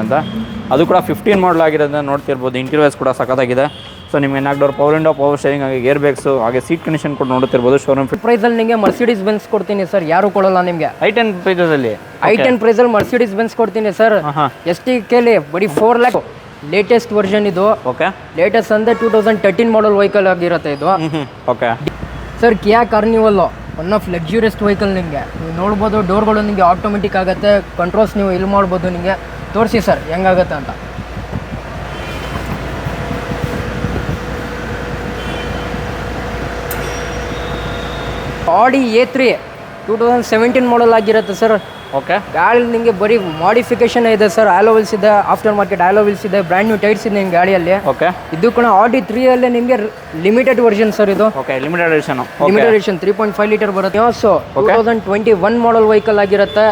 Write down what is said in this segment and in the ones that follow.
ಅಂತ ಅದು ಕೂಡ 15 ಮಾಡಲ್ ಆಗಿರೋದನ್ನ ನೋಡ್ತಿರ್ಬೋದು. ಇಂಟೀರಿಯರ್ಸ್ ಕೂಡ ಸಖತ್ತಾಗಿದೆ. ಸೊ ನಿಮಗೆ 4 door power window, power steering, ಹಾಗೆ ಗೇರ್ ಬ್ಯಾಗ್ಸು, ಹಾಗೆ ಸೀಟ್ ಕಂಡೀಷನ್ ಕೂಡ ನೋಡ್ತಿರ್ಬೋದು. ಶೋರೂಮ್ ಪ್ರೈಸಲ್ಲಿ ನಿಮಗೆ ಮರ್ಸಿಡೀಸ್ ಬೆನ್ಸ್ ಕೊಡ್ತೀನಿ ಸರ್, ಯಾರು ಕೊಡಲ್ಲ ನಿಮಗೆ. i10 ಪ್ರೈಸಲ್ಲಿ i10 ಪ್ರೈಸಲ್ಲಿ ಮರ್ಸಿಡೀಸ್ ಬೆನ್ಸ್ ಕೊಡ್ತೀನಿ ಸರ್. STKಲಿ ಬರೀ 4 lakhs ಲೇಟೆಸ್ಟ್ ವರ್ಷನ್ ಇದು. ಓಕೆ, ಲೇಟೆಸ್ಟ್ ಅಂದರೆ 2013 ಮಾಡಲ್ ವೆಹಿಕಲ್ ಆಗಿರುತ್ತೆ ಇದು. Okay sir, Kia Carnival one of luxurious vehicle. ನಿಮಗೆ ನೀವು ನೋಡ್ಬೋದು, ಡೋರ್ಗಳು ನಿಮಗೆ ಆಟೋಮೆಟಿಕ್ ಆಗುತ್ತೆ, ಕಂಟ್ರೋಲ್ಸ್ ನೀವು ಇಲ್ಲಿ ಮಾಡ್ಬೋದು. ನಿಮಗೆ ತೋರಿಸಿ ಸರ್ ಹೆಂಗಾಗುತ್ತೆ ಅಂತ. ಆಡಿ A3 2017 ಮಾಡಲ್ ಆಗಿರುತ್ತೆ ಸರ್. ಓಕೆ, ಗಾಡಿ ನಿಮಗೆ ಬರೀ ಮಾಡಿಫಿಕೇಶನ್ ಇದೆ ಸರ್. ಆಲೋವಿಲ್ಸ್ ಇದೆ, ಆಫ್ಟರ್ ಮಾರ್ಕೆಟ್ ಆಲೋವಿಲ್ಸ್ ಇದೆ, ಬ್ರ್ಯಾಂಡ್ ನ್ಯೂ ಟೈರ್ಸ್ ಇದೆ ನಿಮ್ಮ ಗಾಡಿಯಲ್ಲಿ. ಓಕೆ, ಇದು ಕೂಡ ಆಡಿ 3 ಅಲ್ಲೇ ನಿಮಗೆ ಲಿಮಿಟೆಡ್ ವರ್ಷನ್ ಸರ್ ಇದು. Okay, limited edition. Limited edition 3.5 litre ಬರುತ್ತೆ. ಸೊ 2021 ಮಾಡಲ್ ವೆಹಿಕಲ್ ಆಗಿರುತ್ತೆ.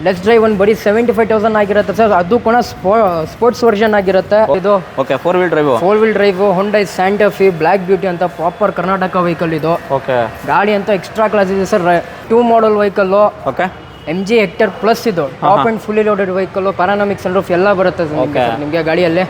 ಲೆಸ್ ಡ್ರೈವ್ ಒಂದು ಬರೀ 75,000 ಆಗಿರುತ್ತೆ ಸರ್. ಅದು ಕೂಡ ಸ್ಪೋರ್ಟ್ಸ್ ವರ್ಷನ್ ಆಗಿರುತ್ತೆ ಇದು. Okay, 4 wheel drive Hyundai Santa Fe black beauty ಅಂತ ಪ್ರಾಪರ್ ಕರ್ನಾಟಕ ವೆಹಿಕಲ್ ಇದು. ಓಕೆ, ಗಾಡಿ ಅಂತ ಎಕ್ಸ್ಟ್ರಾ ಕ್ಲಾಸ್ ಇದೆ sir. 2 model vehicle. Okay, MG Hector plus ಇದು. Top and fully loaded vehicle, panoramic sunroof ಎಲ್ಲ ಬರುತ್ತೆ ನಿಮಗೆ ಗಾಡಿಯಲ್ಲಿ.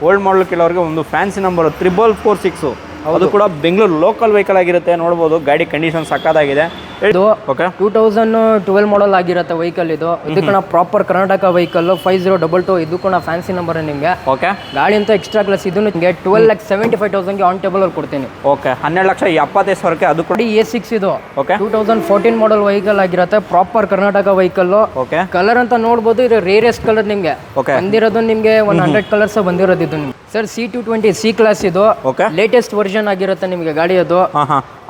ಓಲ್ಡ್ ಮಾಡಲ್ ಕೆಲವರಿಗೆ ಒಂದು ಫ್ಯಾನ್ಸಿ ನಂಬರ್ 3446, ಅದು ಕೂಡ ಬೆಂಗಳೂರು ಲೋಕಲ್ ವೆಹಿಕಲ್ ಆಗಿರುತ್ತೆ. ನೋಡ್ಬೋದು ಗಾಡಿ ಕಂಡೀಷನ್ ಸಕ್ಕತ್ತಾಗಿದೆ. ಇದು ಓಕೆ, 2012 ಮಾಡಲ್ ಆಗಿರುತ್ತೆ ವೆಹಿಕಲ್ ಇದು. ಇದು ಕೂಡ ಪ್ರಾಪರ್ ಕರ್ನಾಟಕ ವೆಹಿಕಲ್ 5022. ಇದು ಕೂಡ ಫ್ಯಾನ್ಸಿ ನಂಬರ್ ನಿಮಗೆ. ಓಕೆ, ಗಾಡಿ ಅಂತ ಎಕ್ಸ್ಟ್ರಾ ಕ್ಲಾಸ್. ಇದು ನಿಮಗೆ 12,75,000 ಆನ್ ಟೇಬಲ್ ಅಲ್ಲಿ ಕೊಡ್ತೀನಿ. ಓಕೆ, 12,75,000. ಅದು ಕೂಡ A6 ಇದು. ಓಕೆ, 2014 ಮಾಡಲ್ ವೆಹಿಕಲ್ ಆಗಿರುತ್ತೆ. Proper Karnataka vehicle. Okay, colour ಅಂತ ನೋಡ್ಬೋದು, ಇದು ರೇರೆಸ್ಟ್ ಕಲರ್ ನಿಮಗೆ. ಓಕೆ, ಬಂದಿರೋದು ನಿಮಗೆ 100 ಕಲರ್ಸ್ ಬಂದಿರೋದು ಇದು ನಿಮ್ಗೆ ಸರ್. C220 C ಕ್ಲಾಸ್ ಇದು. ಓಕೆ, ಲೇಟೆಸ್ಟ್ ವರ್ಷನ್ ಆಗಿರುತ್ತೆ ನಿಮಗೆ ಗಾಡಿ ಅದು.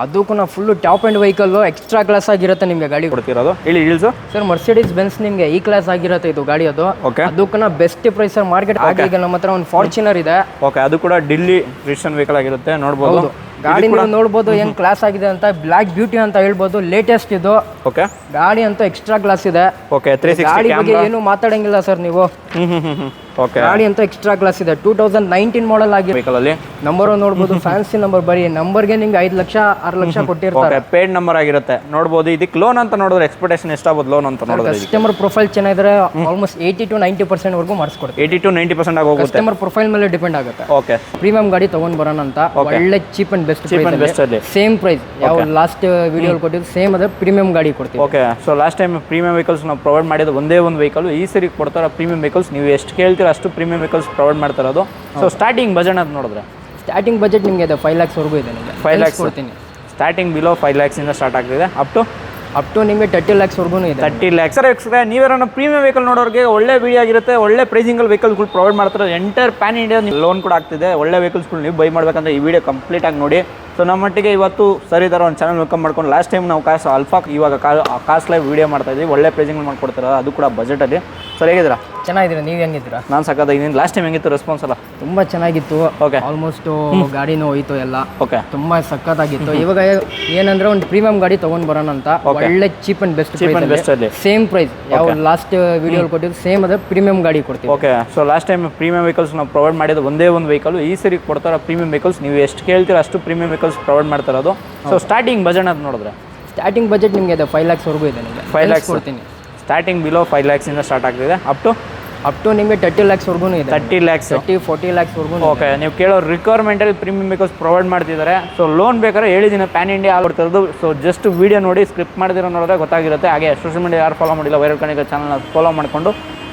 ಅದು ಕೂಡ full top and vehicle, extra class ಆಗಿರುತ್ತೆ ನಿಮಗೆ ಗಾಡಿ ಕೊಡ್ತಿರೋದು. ಇಲ್ಲಿ ಇಳಿಸು ಸರ್. ಮರ್ಸಿಡೀಸ್ ಬೆನ್ಸ್ ನಿಮಗೆ ಈ ಕ್ಲಾಸ್ ಆಗಿರುತ್ತೆ ಇದು ಗಾಡಿ ಅದು. ಓಕೆ, ಅದು ಕೂಡ ಬೆಸ್ಟ್ ಪ್ರೈಸ್ ಮಾರ್ಕೆಟ್ ಆಗಿ ನಮ್ಮ ಹತ್ರ ಒಂದು ಫಾರ್ಚುನರ್ ಇದೆ. ಓಕೆ, ಅದು ಕೂಡ ಡಿಲ್ಲಿ ರಿಜಿಸ್ಟ್ರೇಷನ್ ವೆಹಿಕಲ್ ಆಗಿರುತ್ತೆ. ನೋಡ್ಬೋದು ಗಾಡಿ ನೀವು ನೋಡ್ಬೋದು ಹೆಂಗ್ ಕ್ಲಾಸ್ ಆಗಿದೆ ಅಂತ. ಬ್ಲ್ಯಾಕ್ ಬ್ಯೂಟಿ ಅಂತ ಹೇಳ್ಬೋದು, ಲೇಟೆಸ್ಟ್ ಇದು. ಓಕೆ, ಗಾಡಿ ಅಂತ ಎಕ್ಸ್ಟ್ರಾ ಕ್ಲಾಸ್ ಇದೆ. ಓಕೆ, 360 ಗಾಡಿ ಬಗ್ಗೆ ಏನು ಮಾತಾಡಂಗಿಲ್ಲ ಸರ್ ನೀವು. ಓಕೆ, ಗಾಡಿ ಅಂತ ಎಕ್ಸ್ಟ್ರಾ ಕ್ಲಾಸ್ ಇದೆ. 2019 ಮಾಡಲ್ ಆಗಿ ವೆಹಿಕಲ್ ಅಲ್ಲಿ ನಂಬರ್ ನೋಡ್ಬೋದು, ಫ್ಯಾನ್ಸಿ ನಂಬರ್. ಬರೀ ನಂಬರ್ಗೆ ನಿಮ್ಗೆ 5 ಲಕ್ಷ 6 ಲಕ್ಷ ಕೊಟ್ಟಿರ್ತಾರೆ. ಪೇಡ್ ನಂಬರ್ ಆಗಿರುತ್ತೆ. ನೋಡ್ಬೋದು ಇದಕ್ಕೆ ಲೋನ್ ಅಂತ ನೋಡಿದ್ರೆ ಎಕ್ಸ್ಪೆಕ್ಟೇಷನ್ ಎಷ್ಟಾಗುತ್ತೆ ಲೋನ್ ಅಂತ ನೋಡಿದ್ರೆ. ಕಸ್ಟಮರ್ ಪ್ರೊಫೈಲ್ ಚೆನ್ನಾಗಿದ್ರೆ ಆಲ್ಮೋಸ್ಟ್ 80 to 90% ವರೆಗೂ ಮಾಡಿಸ್ಕೊಡ್ತೀವಿ. 80 to 90% ಆಗಿ ಹೋಗುತ್ತೆ. ಕಸ್ಟಮರ್ ಪ್ರೊಫೈಲ್ ಮೇಲೆ ಡಿಪೆಂಡ್ ಆಗುತ್ತೆ. ಓಕೆ, ಪ್ರೀಮಿಯಂ ಗಾಡಿ ತಗೊಂಡ್ ಬರೋಣ ಅಂತ. ಒಳ್ಳೆ ಚೀಪ್ ಅಂಡ್ ಬೆಸ್ಟ್ ಅಲ್ಲಿ ಸೇಮ್ ಪ್ರೈಸ್ ಯಾವ ಲಾಸ್ಟ್ ವಿಡಿಯೋಲಿ ಕೊಟ್ಟಿದ್ದು ಸೇಮ್ ಅದೇ ಪ್ರೀಮಿಯಂ ಗಾಡಿ ಕೊಡ್ತೀವಿ. Okay, so last time premium vehicles ನಾವು ಪ್ರೊವೈಡ್ ಮಾಡಿದ್ದು ಒಂದೇ ಒಂದು ವೆಹಿಕಲ್. ಈ ಸರಿ ಕೊಡ್ತಾರ ಪ್ರೀಮಿಯಂ ವೆಹಿಕಲ್ಸ್. ನೀವು ಎಷ್ಟು ಕೇಳ್ತೀರ ಅಷ್ಟು ಪ್ರೀಮಿಯಂ ವೆಹಿಕಲ್ಸ್ ಪ್ರೊವೈಡ್ ಮಾಡ್ತಾ ಇರೋದು. ಸೊ ಸ್ಟಾರ್ಟಿಂಗ್ ಬಜೆಟ್ ಅಂತ ನೋಡಿದ್ರೆ ಸ್ಟಾರ್ಟಿಂಗ್ ಬಜೆಟ್ ನಿಮಗೆ ಇದೆ 5 lakhs ವರೆಗೂ ಇದೆ. ನಿಮಗೆ 5 lakhs ಕೊಡ್ತೀನಿ. ಸ್ಟಾರ್ಟಿಂಗ್ ಬಿಲೋ 5 lakhs ಇಂದ ಸ್ಟಾರ್ಟ್ ಆಗ್ತಿದೆ. ಅಪ್ ಟು ನಿಮಗೆ 30 lakhs ವರೆಗೂ ಇದೆ. 30 lakhs. ಸರ್, ನೀವೇನೋ ಪ್ರೀಮಿಯಂ ವೆಹಿಕಲ್ ನೋಡೋರಿಗೆ ಒಳ್ಳೆ ವಿಡಿಯೋ ಆಗಿರುತ್ತೆ. ಒಳ್ಳೆ ಪ್ರೈಸಿಂಗಲ್ಲಿ ವೆಹಿಕಲ್ಗಳು ಪ್ರೊವೈಡ್ ಮಾಡ್ತಾರೆ. ಎಂಟರ್ ಪ್ಯಾನ್ ಇಂಡಿಯಾ ಲೋನ್ ಕೂಡ ಆಗ್ತಿದೆ. ಒಳ್ಳೆ ವೆಹಿಕಲ್ಸ್ಗಳು ನೀವು ಬೈ ಮಾಡ್ಬೇಕಂದ್ರೆ ಈ ವಿಡಿಯೋ ಕಂಪ್ಲೀಟ್ ಆಗಿ ನೋಡಿ. ಸೊ ನಮ್ಮ ಮಟ್ಟಿಗೆ ಇವತ್ತು ಸರಿ ಥರ ಒಂದು ಚಾನಲ್ ವೆಲ್ಕಮ್ ಮಾಡ್ಕೊಂಡು ಲಾಸ್ಟ್ ಟೈಮ್ ನಾವು ಅಲ್ಫಾ ಇವಾಗ ಕಾಸ್ಟ್ ಲೈವ್ ವಿಡಿಯೋ ಮಾಡ್ತಾ ಇದ್ದೀವಿ. ಒಳ್ಳೆ ಪ್ರೈಸಿಂಗ್ ಮಾಡ್ಕೊಡ್ತಾರೆ, ಅದು ಕೂಡ ಬಜೆಟಲ್ಲಿ. ಸರ್, ಹೇಗಿದ್ದೀರಾ? ಚೆನ್ನಾಗಿದ್ದೀರಾ, ನೀವು ಹೆಂಗಿದ್ದೀರಾ? ನಾನು ಸಕ್ಕತ್ತಾಗಿದ್ದೀನಿ. ಲಾಸ್ಟ್ ಟೈಮ್ ಹೆಂಗಿತ್ತು ರೆಸ್ಪಾನ್ಸ್ ಎಲ್ಲ? ತುಂಬ ಚೆನ್ನಾಗಿತ್ತು. ಓಕೆ, ಆಲ್ಮೋಸ್ಟ್ ಗಾಡಿನೂ ಹೋಯ್ತು ಎಲ್ಲ. ಓಕೆ, ತುಂಬ ಸಕ್ಕತ್ತಾಗಿತ್ತು. ಇವಾಗ ಏನಂದ್ರೆ ಒಂದು ಪ್ರೀಮಿಯಂ ಗಾಡಿ ತಗೊಂಡ್ ಬರೋಣ ಅಂತ. ಒಳ್ಳೆ ಚೀಪ್ ಅಂಡ್ ಬೆಸ್ಟ್ ಅಲ್ಲಿ ಸೇಮ್ ಪ್ರೈಸ್ ಯಾವ ಲಾಸ್ಟ್ ವಿಡಿಯೋಲಿ ಕೊಟ್ಟಿದ್ದು ಸೇಮ್ ಅದೇ ಪ್ರೀಮಿಯಂ ಗಾಡಿ ಕೊಡ್ತೀವಿ. Okay, so last time premium vehicles ನಾವು ಪ್ರೊವೈಡ್ ಮಾಡಿದ್ದು ಒಂದೇ ಒಂದು ವೆಹಿಕಲ್. ಈ ಸರಿ ಕೊಡ್ತಾರ ಪ್ರೀಮಿಯಂ ವೆಹಿಕಲ್ಸ್. ನೀವು ಎಷ್ಟು ಕೇಳ್ತೀರ ಅಷ್ಟು ಪ್ರೀಮಿಯಂ ವೆಹಿಕಲ್ಸ್ ಪ್ರೊವೈಡ್ ಮಾಡ್ತಾ ಇರೋದು. ಸೊ ಸ್ಟಾರ್ಟಿಂಗ್ ಬಜೆಟ್ ಅಂತ ನೋಡಿದ್ರೆ ಸ್ಟಾರ್ಟಿಂಗ್ ಬಜೆಟ್ ನಿಮಗೆ ಇದೆ 5 lakhs ವರೆಗೂ ಇದೆ. ನಿಮಗೆ 5 lakhs ಕೊಡ್ತೀನಿ. ಸ್ಟಾರ್ಟಿಂಗ್ ಬಿಲೋ 5 lakhs ಇಂದ ಸ್ಟಾರ್ಟ್ ಆಗ್ತಿದೆ. ಅಪ್ ಟು ನಿಮಗೆ 30 lakhs ವರೆಗೂ ಇದೆ. 30 lakhs 40 lakhs ವರೆಗೂ. ಓಕೆ, ನೀವು ಕೇಳೋ ರಿಕ್ವೈರ್ಮೆಂಟಲ್ಲಿ ಪ್ರೀಮಿಯಂ ವೆಹಿಕಲ್ಸ್ ಪ್ರೊವೈಡ್ ಮಾಡ್ತಿದ್ದಾರೆ. ಸೊ ಲೋನ್ ಬೇಕಾದ್ರೆ ಹೇಳಿದ್ದೀನಿ, ಪ್ಯಾನ್ ಇಂಡಿಯಾ ಆಗ್ಬಿಡ್ತಿರೋದು. ಸೊ ಜಸ್ಟ್ ವಿಡಿಯೋ ನೋಡಿ ಸ್ಕ್ರಿಪ್ಟ್ ಮಾಡ್ತಿರೋ ನೋಡಿದ್ರೆ ಗೊತ್ತಾಗಿರುತ್ತೆ. ಹಾಗೆ ಸೋಷಿಯಲ್ ಮೀಡಿಯಾ ಯಾರು ಫಾಲೋ ಮಾಡಿಲ್ಲ, ವೈರಲ್ ಕಣಿಕ ಚಾನಲ್ನ ಫಾಲೋ ಮಾಡಿಕೊಂಡು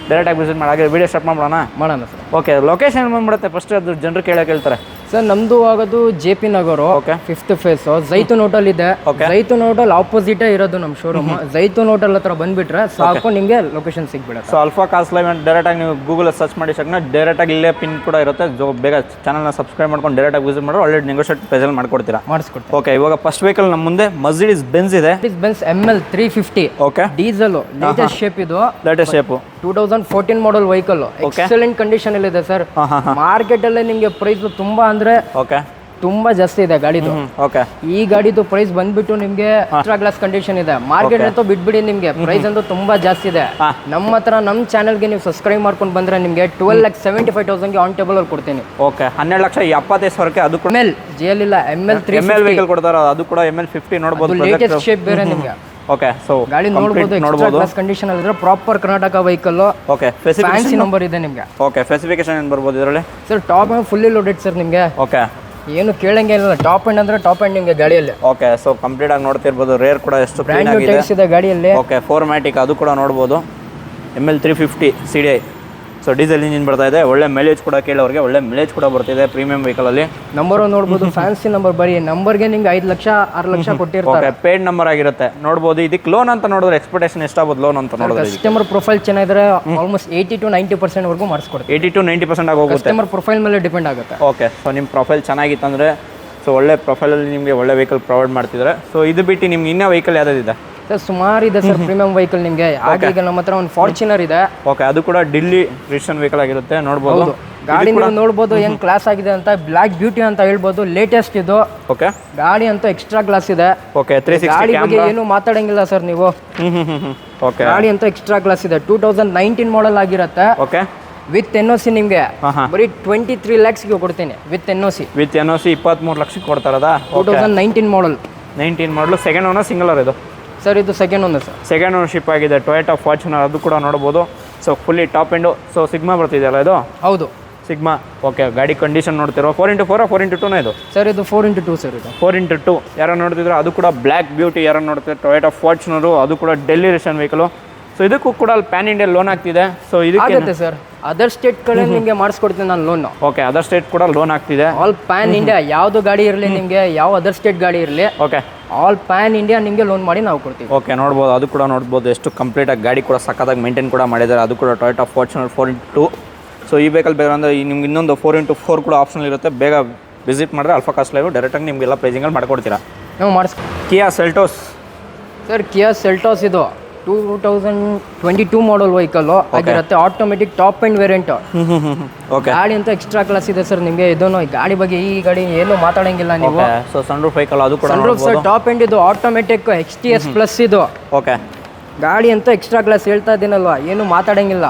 ಡೈರೆಕ್ಟಾಗಿ ವಿಸಿಟ್ ಮಾಡಿ. ಹಾಗೆ ವಿಡಿಯೋ ಸ್ಟಾರ್ಟ್ ಮಾಡೋಣ ಸರ್. ಓಕೆ, ಲೊಕೇಶನ್ ಬಂದ್ಬಿಡುತ್ತೆ ಫಸ್ಟ್, ಅದು ಜನರು ಕೇಳ್ತಾರೆ. ಸರ್, ನಮ್ದು ಆಗೋದು JP Nagar. Okay, 5th phase Zaitoon hotel ಇದೆ. ಜೈತೂನ್ ಹೋಟೆಲ್ ಆಪೋಸಿಟೇ ಇರೋದು ನಮ್ಮ ಶೋರೂಮ್. ಜೈತೂನ್ ಹೋಟೆಲ್ ಹತ್ರ ಬಂದ್ಬಿಟ್ರೆ ಸಾಕು, ನಿಮಗೆ ಲೊಕೇಶನ್ ಸಿಗ್ಬಿಡುತ್ತೆ. ಸೊ ಅಲ್ಫಾ ಕಾಸ್ಟ್ ಲೈವ್ ಡೈರೆಕ್ಟಾಗಿ ನೀವು ಗೂಗಲ್ ಸರ್ಚ್ ಮಾಡಿ ಶಕ್ನ ಡೈರೆಕ್ಟಾಗಿ ಇಲ್ಲೇ ಪಿನ್ ಕೂಡ ಇರುತ್ತೆ. ಬೇಗ ಚಾನಲ್ನ ಸಬ್ಸ್ಕ್ರೈಬ್ ಮಾಡ್ಕೊಂಡು ಡೈರೆಕ್ಟಾಗಿ ವಿಸಿಟ್ ಮಾಡಿ ಒಳ್ಳೆ ನೆಗೋಷಿಯೇಟ್ ಪ್ರೈಸಲ್ಲಿ ಮಾಡಿಕೊಡ್ತೀರಾ. ಮಾಡಿಸ್ಕೊಡ್ತೀವಿ. ಓಕೆ, ಇವಾಗ ಫಸ್ಟ್ ವೆಹಿಕಲ್ ನಮ್ಮ ಮುಂದೆ ಮರ್ಸಿಡೀಸ್ ಬೆನ್ಸ್ ಇದೆ. Benz ML 350. Okay, diesel latest shape ಇದು. Latest shape 2014 model vehicle. Excellent condition ಅಲ್ಲಿ ಇದೆ ಸರ್. ಮಾರ್ಕೆಟ್ ಅಲ್ಲೇ ನಿಮಗೆ ಪ್ರೈಸ್ ತುಂಬಾ ಅಂದ್ರೆ ತುಂಬಾ ಜಾಸ್ತಿ ಇದೆ ಗಾಡಿದು. ಓಕೆ, ಈ ಗಾಡಿದು ಪ್ರೈಸ್ ಬಂದ್ಬಿಟ್ಟು ನಿಮ್ಗೆ ಎಕ್ಸ್ಟ್ರಾ ಗ್ಲಾಸ್ ಕಂಡೀಷನ್ ಇದೆ. ಮಾರ್ಕೆಟ್ ಅಂತೂ ಬಿಟ್ಬಿಡಿ, ನಿಮ್ಗೆ ಪ್ರೈಸ್ ಅಂತೂ ತುಂಬಾ ಜಾಸ್ತಿ ಇದೆ. ನಮ್ಮ ಹತ್ರ ನಮ್ಮ ಚಾನಲ್ಗೆ ನೀವು ಸಬ್ಸ್ಕ್ರೈಬ್ ಮಾಡ್ಕೊಂಡು ಬಂದ್ರೆ ನಿಮ್ಗೆ 12,75,000 ಆನ್ ಟೇಬಲ್ ಅಲ್ಲಿ ಕೊಡ್ತೀನಿ. ಓಕೆ, 12,75,000. ಅದು ML GL ಇಲ್ಲ, ML 350 ವೆಹಿಕಲ್ ಕೊಡ್ತಾರ. ಅದು ಕೂಡ ML 50 ನೋಡಬಹುದು. ಲೇಟೆಸ್ಟ್ ಶೇಪ್ ಬೇರೆ ನಿಮ್ಗೆ ಓಕೆ ಸೊ ಗಾಡಿ ನೋಡ್ಬೋದು, ಎಕ್ಸ್ಟ್ರಾ ಕ್ಲಾಸ್ ಕಂಡೀಷನ್ ಅಲ್ಲಿ proper Karnataka vehicle. Okay fancy number ಇದೆ ನಿಮಗೆ. ಓಕೆ ಸ್ಪೆಸಿಫಿಕೇಶನ್ ಏನು ಬರ್ಬೋದು ಇದರಲ್ಲಿ? Sir top fully loaded sir ನಿಮಗೆ. ಓಕೆ ಏನು ಕೇಳಂಗೆ ಇಲ್ಲ, ಟಾಪ್ ಎಂಡ್ ಅಂದ್ರೆ ಟಾಪ್ ಎಂಡ್ ನಿಮಗೆ ಗಾಡಿಯಲ್ಲಿ. ಓಕೆ ಸೊ ಕಂಪ್ಲೀಟ್ ಆಗಿ ನೋಡ್ತಿರ್ಬೋದು. ರೇರ್ ಕೂಡ ಎಷ್ಟು ಬ್ರ್ಯಾಂಡ್ ನ್ಯೂ ಟೈರ್ಸ್ ಇದೆ ಗಾಡಿಯಲ್ಲಿ. ಓಕೆ 4MATIC ಅದು ಕೂಡ ನೋಡ್ಬೋದು. ML 350 CDI. So diesel engine ಬರ್ತಾ ಇದೆ. ಒಳ್ಳೆ ಮೈಲೇಜ್ ಕೂಡ ಕೇಳೋರಿಗೆ ಒಳ್ಳೆ ಮೈಲೇಜ್ ಕೂಡ ಬರ್ತಿದೆ ಪ್ರೀಮಿಯಂ ವೆಹಿಕಲಲ್ಲಿ. ನಂಬರ್ ನೋಡ್ಬೋದು, ಫ್ಯಾನ್ಸಿ ನಂಬರ್. ಬರೀ ನಂಬರ್ಗೆ ನಿಮ್ಗೆ 5 ಲಕ್ಷ 6 ಲಕ್ಷ ಕೊಟ್ಟಿರ್ತಾರೆ. ಓಕೆ ಪೇಡ್ ನಂಬರ್ ಆಗಿರುತ್ತೆ ನೋಡ್ಬೋದು. ಇದಕ್ಕೆ ಲೋನ್ ಅಂತ ನೋಡಿದ್ರೆ ಎಕ್ಸ್ಪೆಕ್ಟೇಷನ್ ಎಷ್ಟಾಗ್ಬೋದು ಲೋನ್ ಅಂತ ನೋಡಿದ್ರೆ? ಕಸ್ಟಮರ್ ಪ್ರೊಫೈಲ್ ಚೆನ್ನಾಗಿದ್ರೆ ಆಲ್ಮೋಸ್ಟ್ 80 to 90% ವರೆಗೂ ಮಾಡಿಸ್ಕೊಡ್ತೀವಿ. 80 to 90% ಆಗಿ ಹೋಗುತ್ತೆ. ಕಸ್ಟಮರ್ ಪ್ರೊಫೈಲ್ ಮೇಲೆ ಡಿಪೆಂಡ್ ಆಗುತ್ತೆ. ಓಕೆ ಸೊ ನಿಮ್ಮ ಪ್ರೊಫೈಲ್ ಚೆನ್ನಾಗಿತ್ತಂದರೆ ಸೊ ಒಳ್ಳೆ ಪ್ರೊಫೈಲಲ್ಲಿ ನಿಮಗೆ ಒಳ್ಳೆ ವೆಹಿಕಲ್ ಪ್ರೊವೈಡ್ ಮಾಡ್ತಿದ್ದಾರೆ. ಸೊ ಇದು ಬಿಟ್ಟು ನಿಮ್ಗೆ ಇನ್ನೂ ವೆಹಿಕಲ್ ಯಾವುದಿದೆ ಸರ್? ಸುಮಾರು ಇದೆ ಸರ್ ಪ್ರೀಮಿಯಂ ವೆಹಿಕಲ್ ನಿಮಗೆ. ಈಗ ನಮ್ಮ ಹತ್ರ ಒಂದು ಫಾರ್ಚುನರ್ ಇದೆ. ಓಕೆ ಅದು ಕೂಡ ಡಿಲ್ಲಿ ರಿಜಿಸ್ಟ್ರೇಷನ್ ವೆಹಿಕಲ್ ಆಗಿರುತ್ತೆ ನೋಡ್ಬೋದು. ಗಾಡಿ ನೀವು ನೋಡ್ಬೋದು ಹೆಂಗ್ ಕ್ಲಾಸ್ ಆಗಿದೆ ಅಂತ. ಬ್ಲಾಕ್ ಬ್ಯೂಟಿ ಅಂತ ಹೇಳ್ಬೋದು, ಲೇಟೆಸ್ಟ್ ಇದು. ಓಕೆ ಗಾಡಿ ಅಂತೂ ಎಕ್ಸ್ಟ್ರಾ ಕ್ಲಾಸ್ ಇದೆ. ಓಕೆ 360 ಗಾಡಿ ಬಗ್ಗೆ ಏನು ಮಾತಾಡಂಗಿಲ್ಲ ಸರ್ ನೀವು. ಓಕೆ ಗಾಡಿ ಅಂತೂ ಎಕ್ಸ್ಟ್ರಾ ಕ್ಲಾಸ್ ಇದೆ. 2019 ಮಾಡೆಲ್ ಆಗಿರುತ್ತೆ. ಓಕೆ ವಿತ್ NOC ನಿಮಗೆ ಬರೀ 23 lakhsಗೆ ಕೊಡ್ತೀನಿ ವಿತ್ NOC. ವಿತ್ NOC 23 ಲಕ್ಷಕ್ಕೆ ಕೊಡ್ತಾರದ? 2019 ಮಾಡೆಲ್. 19 ಮಾಡಲು ಸೆಕೆಂಡ್ ಓನರ್ ಸಿಂಗಲ್ ಓನರ್ ಇದು? ಸರ್ ಇದು second owner sir. Second ownership ಆಗಿದೆ. ಟೊಯೋಟಾ ಫಾರ್ಚುನರ್ ಅದು ಕೂಡ ನೋಡ್ಬೋದು. So fully top end. So sigma ಬರ್ತಿದೆಯಲ್ಲ ಇದು? ಹೌದು ಸಿಗ್ಮಾ. ಓಕೆ ಗಾಡಿ ಕಂಡೀಷನ್ ನೋಡ್ತಿರೋ 4x4 4x2 ಇದು? ಸರ್ ಇದು 4x2 ಸರ್. ಇದು 4x2 ಯಾರು ನೋಡ್ತಿದ್ರು ಅದು ಕೂಡ ಬ್ಲ್ಯಾಕ್ ಬ್ಯೂಟಿ ಯಾರು ನೋಡ್ತಿದ್ರು ಟೊಯೋಟಾ ಫಾರ್ಚುನರು ಅದು ಕೂಡ ಡೆಲ್ಲಿ ರಿಜಿಸ್ಟ್ರೇಷನ್ ವೆಹಿಕಲು. ಸೊ ಇದಕ್ಕೂ ಕೂಡ ಅಲ್ಲಿ ಪ್ಯಾನ್ ಇಂಡಿಯಾ ಲೋನ್ ಆಗ್ತಿದೆ. ಸೊ ಇದಕ್ಕೆ ಆಗುತ್ತೆ ಸರ್. ಅದರ್ ಸ್ಟೇಟ್ ಕಡೆ ನಿಮಗೆ ಮಾಡಿಸ್ಕೊಡ್ತೀನಿ ನಾನು ಲೋನ್. ಓಕೆ ಅದರ್ ಸ್ಟೇಟ್ ಕೂಡ ಲೋನ್ ಆಗ್ತಿದೆ. ಆಲ್ ಪ್ಯಾನ್ ಇಂಡಿಯಾ ಯಾವುದು ಗಾಡಿ ಇರಲಿ ನಿಮಗೆ, ಯಾವ ಅದರ್ ಸ್ಟೇಟ್ ಗಾಡಿ ಇರಲಿ, ಓಕೆ ಆಲ್ ಪ್ಯಾನ್ ಇಂಡಿಯಾ ನಿಮಗೆ ಲೋನ್ ಮಾಡಿ ನಾವು ಕೊಡ್ತೀವಿ. ಓಕೆ ನೋಡ್ಬೋದು. ಅದು ಕೂಡ ನೋಡ್ಬೋದು ಎಷ್ಟು ಕಂಪ್ಲೀಟಾಗಿ ಗಾಡಿ ಕೂಡ ಸಕ್ಕತ್ತಾಗಿ ಮೇಂಟೈನ್ ಕೂಡ ಮಾಡಿದ್ದಾರೆ. ಅದು ಕೂಡ ಟೊಯೋಟಾ ಫಾರ್ಚುನರ್ 4x2. ಸೊ ಈ ವೆಹಿಕಲ್ ಬೇಕಂದ್ರೆ ನಿಮ್ಗೆ ಇನ್ನೊಂದು 4x4 ಕೂಡ ಆಪ್ಷನ್ ಇರುತ್ತೆ. ಬೇಗ ವಿಸಿಟ್ ಮಾಡಿದ್ರೆ ಅಲ್ಫಾ ಕಾಸ್ಟ್ ಲೈವ್ ಡೈರೆಕ್ಟಾಗಿ ನಿಮಗೆಲ್ಲ ಪ್ರೈಸಿಂಗಲ್ಲಿ ಮಾಡ್ಕೊಡ್ತೀರಾ. ನಾವು ಕಿಯಾ ಸೆಲ್ಟೋಸ್. ಸರ್ ಕಿಯಾ ಸೆಲ್ಟೋಸ್ ಇದು 2022 ಮಾಡೆಲ್ ವೆಹಿಕಲ್ ಆಗಿರುತ್ತೆ. Automatic top end variant. Okay ಗಾಡಿ ಅಂತ ಎಕ್ಸ್ಟ್ರಾ ಕ್ಲಾಸ್ ಇದೆ ಸರ್ ನಿಮಗೆ. ಇದನ್ನು ಗಾಡಿ ಬಗ್ಗೆ ಈ ಗಾಡಿ ಏನು ಮಾತಾಡಂಗಿಲ್ಲ ನೀವು. ಸೊ ಸನ್ರೂಫ್ ವೆಹಿಕಲ್ ಅದು ಕೂಡ ಸರ್ ಟಾಪ್ ಎಂಡ್ ಇದು ಆಟೋಮೆಟಿಕ್ XTS ಪ್ಲಸ್ ಇದು. ಓಕೆ ಗಾಡಿ ಅಂತ ಎಕ್ಸ್ಟ್ರಾ ಕ್ಲಾಸ್ ಹೇಳ್ತಾ ಇದ್ದೀನಲ್ವಾ, ಏನು ಮಾತಾಡಂಗಿಲ್ಲ.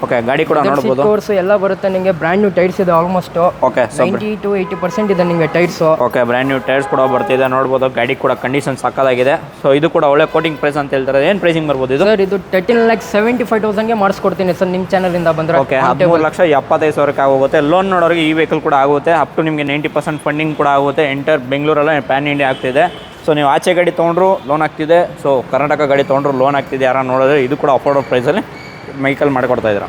ಓಕೆ ಗಾಡಿ ಕೂಡ ನೋಡಬಹುದು. ಕೋರ್ಸ್ ಎಲ್ಲ ಬರುತ್ತೆ ನಿಮಗೆ. ಬ್ರ್ಯಾಂಡ್ ನ್ಯೂ ಟೈರ್ಸ್ ಇದೆ ಆಲ್ಮೋಸ್ಟ್. ಓಕೆ 90 to 80% ಇದೆ ನಿಮಗೆ tyres. Okay brand new tyres ಕೂಡ ಬರ್ತಿದೆ ನೋಡಬಹುದು. ಗಾಡಿ ಕೂಡ ಕಂಡೀಷನ್ ಸಕ್ಕದಾಗಿದೆ. ಸೊ ಇದು ಕೂಡ ಒಳ್ಳೆ ಕೋಟಿಂಗ್ ಪ್ರೈಸ್ ಅಂತ ಹೇಳ್ತಾರೆ. ಏನು ಪ್ರೈಸಿಂಗ್ ಬರ್ಬೋದು ಇದು? ಸರ್ ಇದು 13,75,000ಗೆ ಮಾಡಿಸ್ಕೊಡ್ತೀನಿ ಸರ್ ನಿಮ್ಮ ಚಾನಲ್ ಇಂದ ಬಂದ್ರೆ. ಓಕೆ 13,75,000 ಆಗುತ್ತೆ. ಲೋನ್ ನೋಡೋರಿಗೆ ಈ ವೆಹಿಕಲ್ ಕೂಡ ಆಗುತ್ತೆ. ಅಪ್ ಟು ನಿಮಗೆ 90% ಫಂಡಿಂಗ್ ಕೂಡ ಆಗುತ್ತೆ. ಎಂಟರ್ ಬೆಂಗಳೂರಲ್ಲ ಪ್ಯಾನ್ ಇಂಡಿಯಾ ಆಗ್ತಿದೆ. ಸೊ ನೀವು ಆಚೆ ಗಾಡಿ ತೊಗೊಂಡ್ರು ಲೋನ್ ಆಗ್ತಿದೆ. ಸೊ ಕರ್ನಾಟಕ ಗಾಡಿ ತೊಗೊಂಡ್ರು ಲೋನ್ ಆಗ್ತಿದೆ. ಯಾರು ನೋಡಿದ್ರೆ ಇದು ಕೂಡ ಅಫೋರ್ಡಬಲ್ ಪ್ರೈಸಲ್ಲಿ ವೆಹಿಕಲ್ ಮಾಡಿಕೊಡ್ತಾ ಇದ್ದೀರಾ.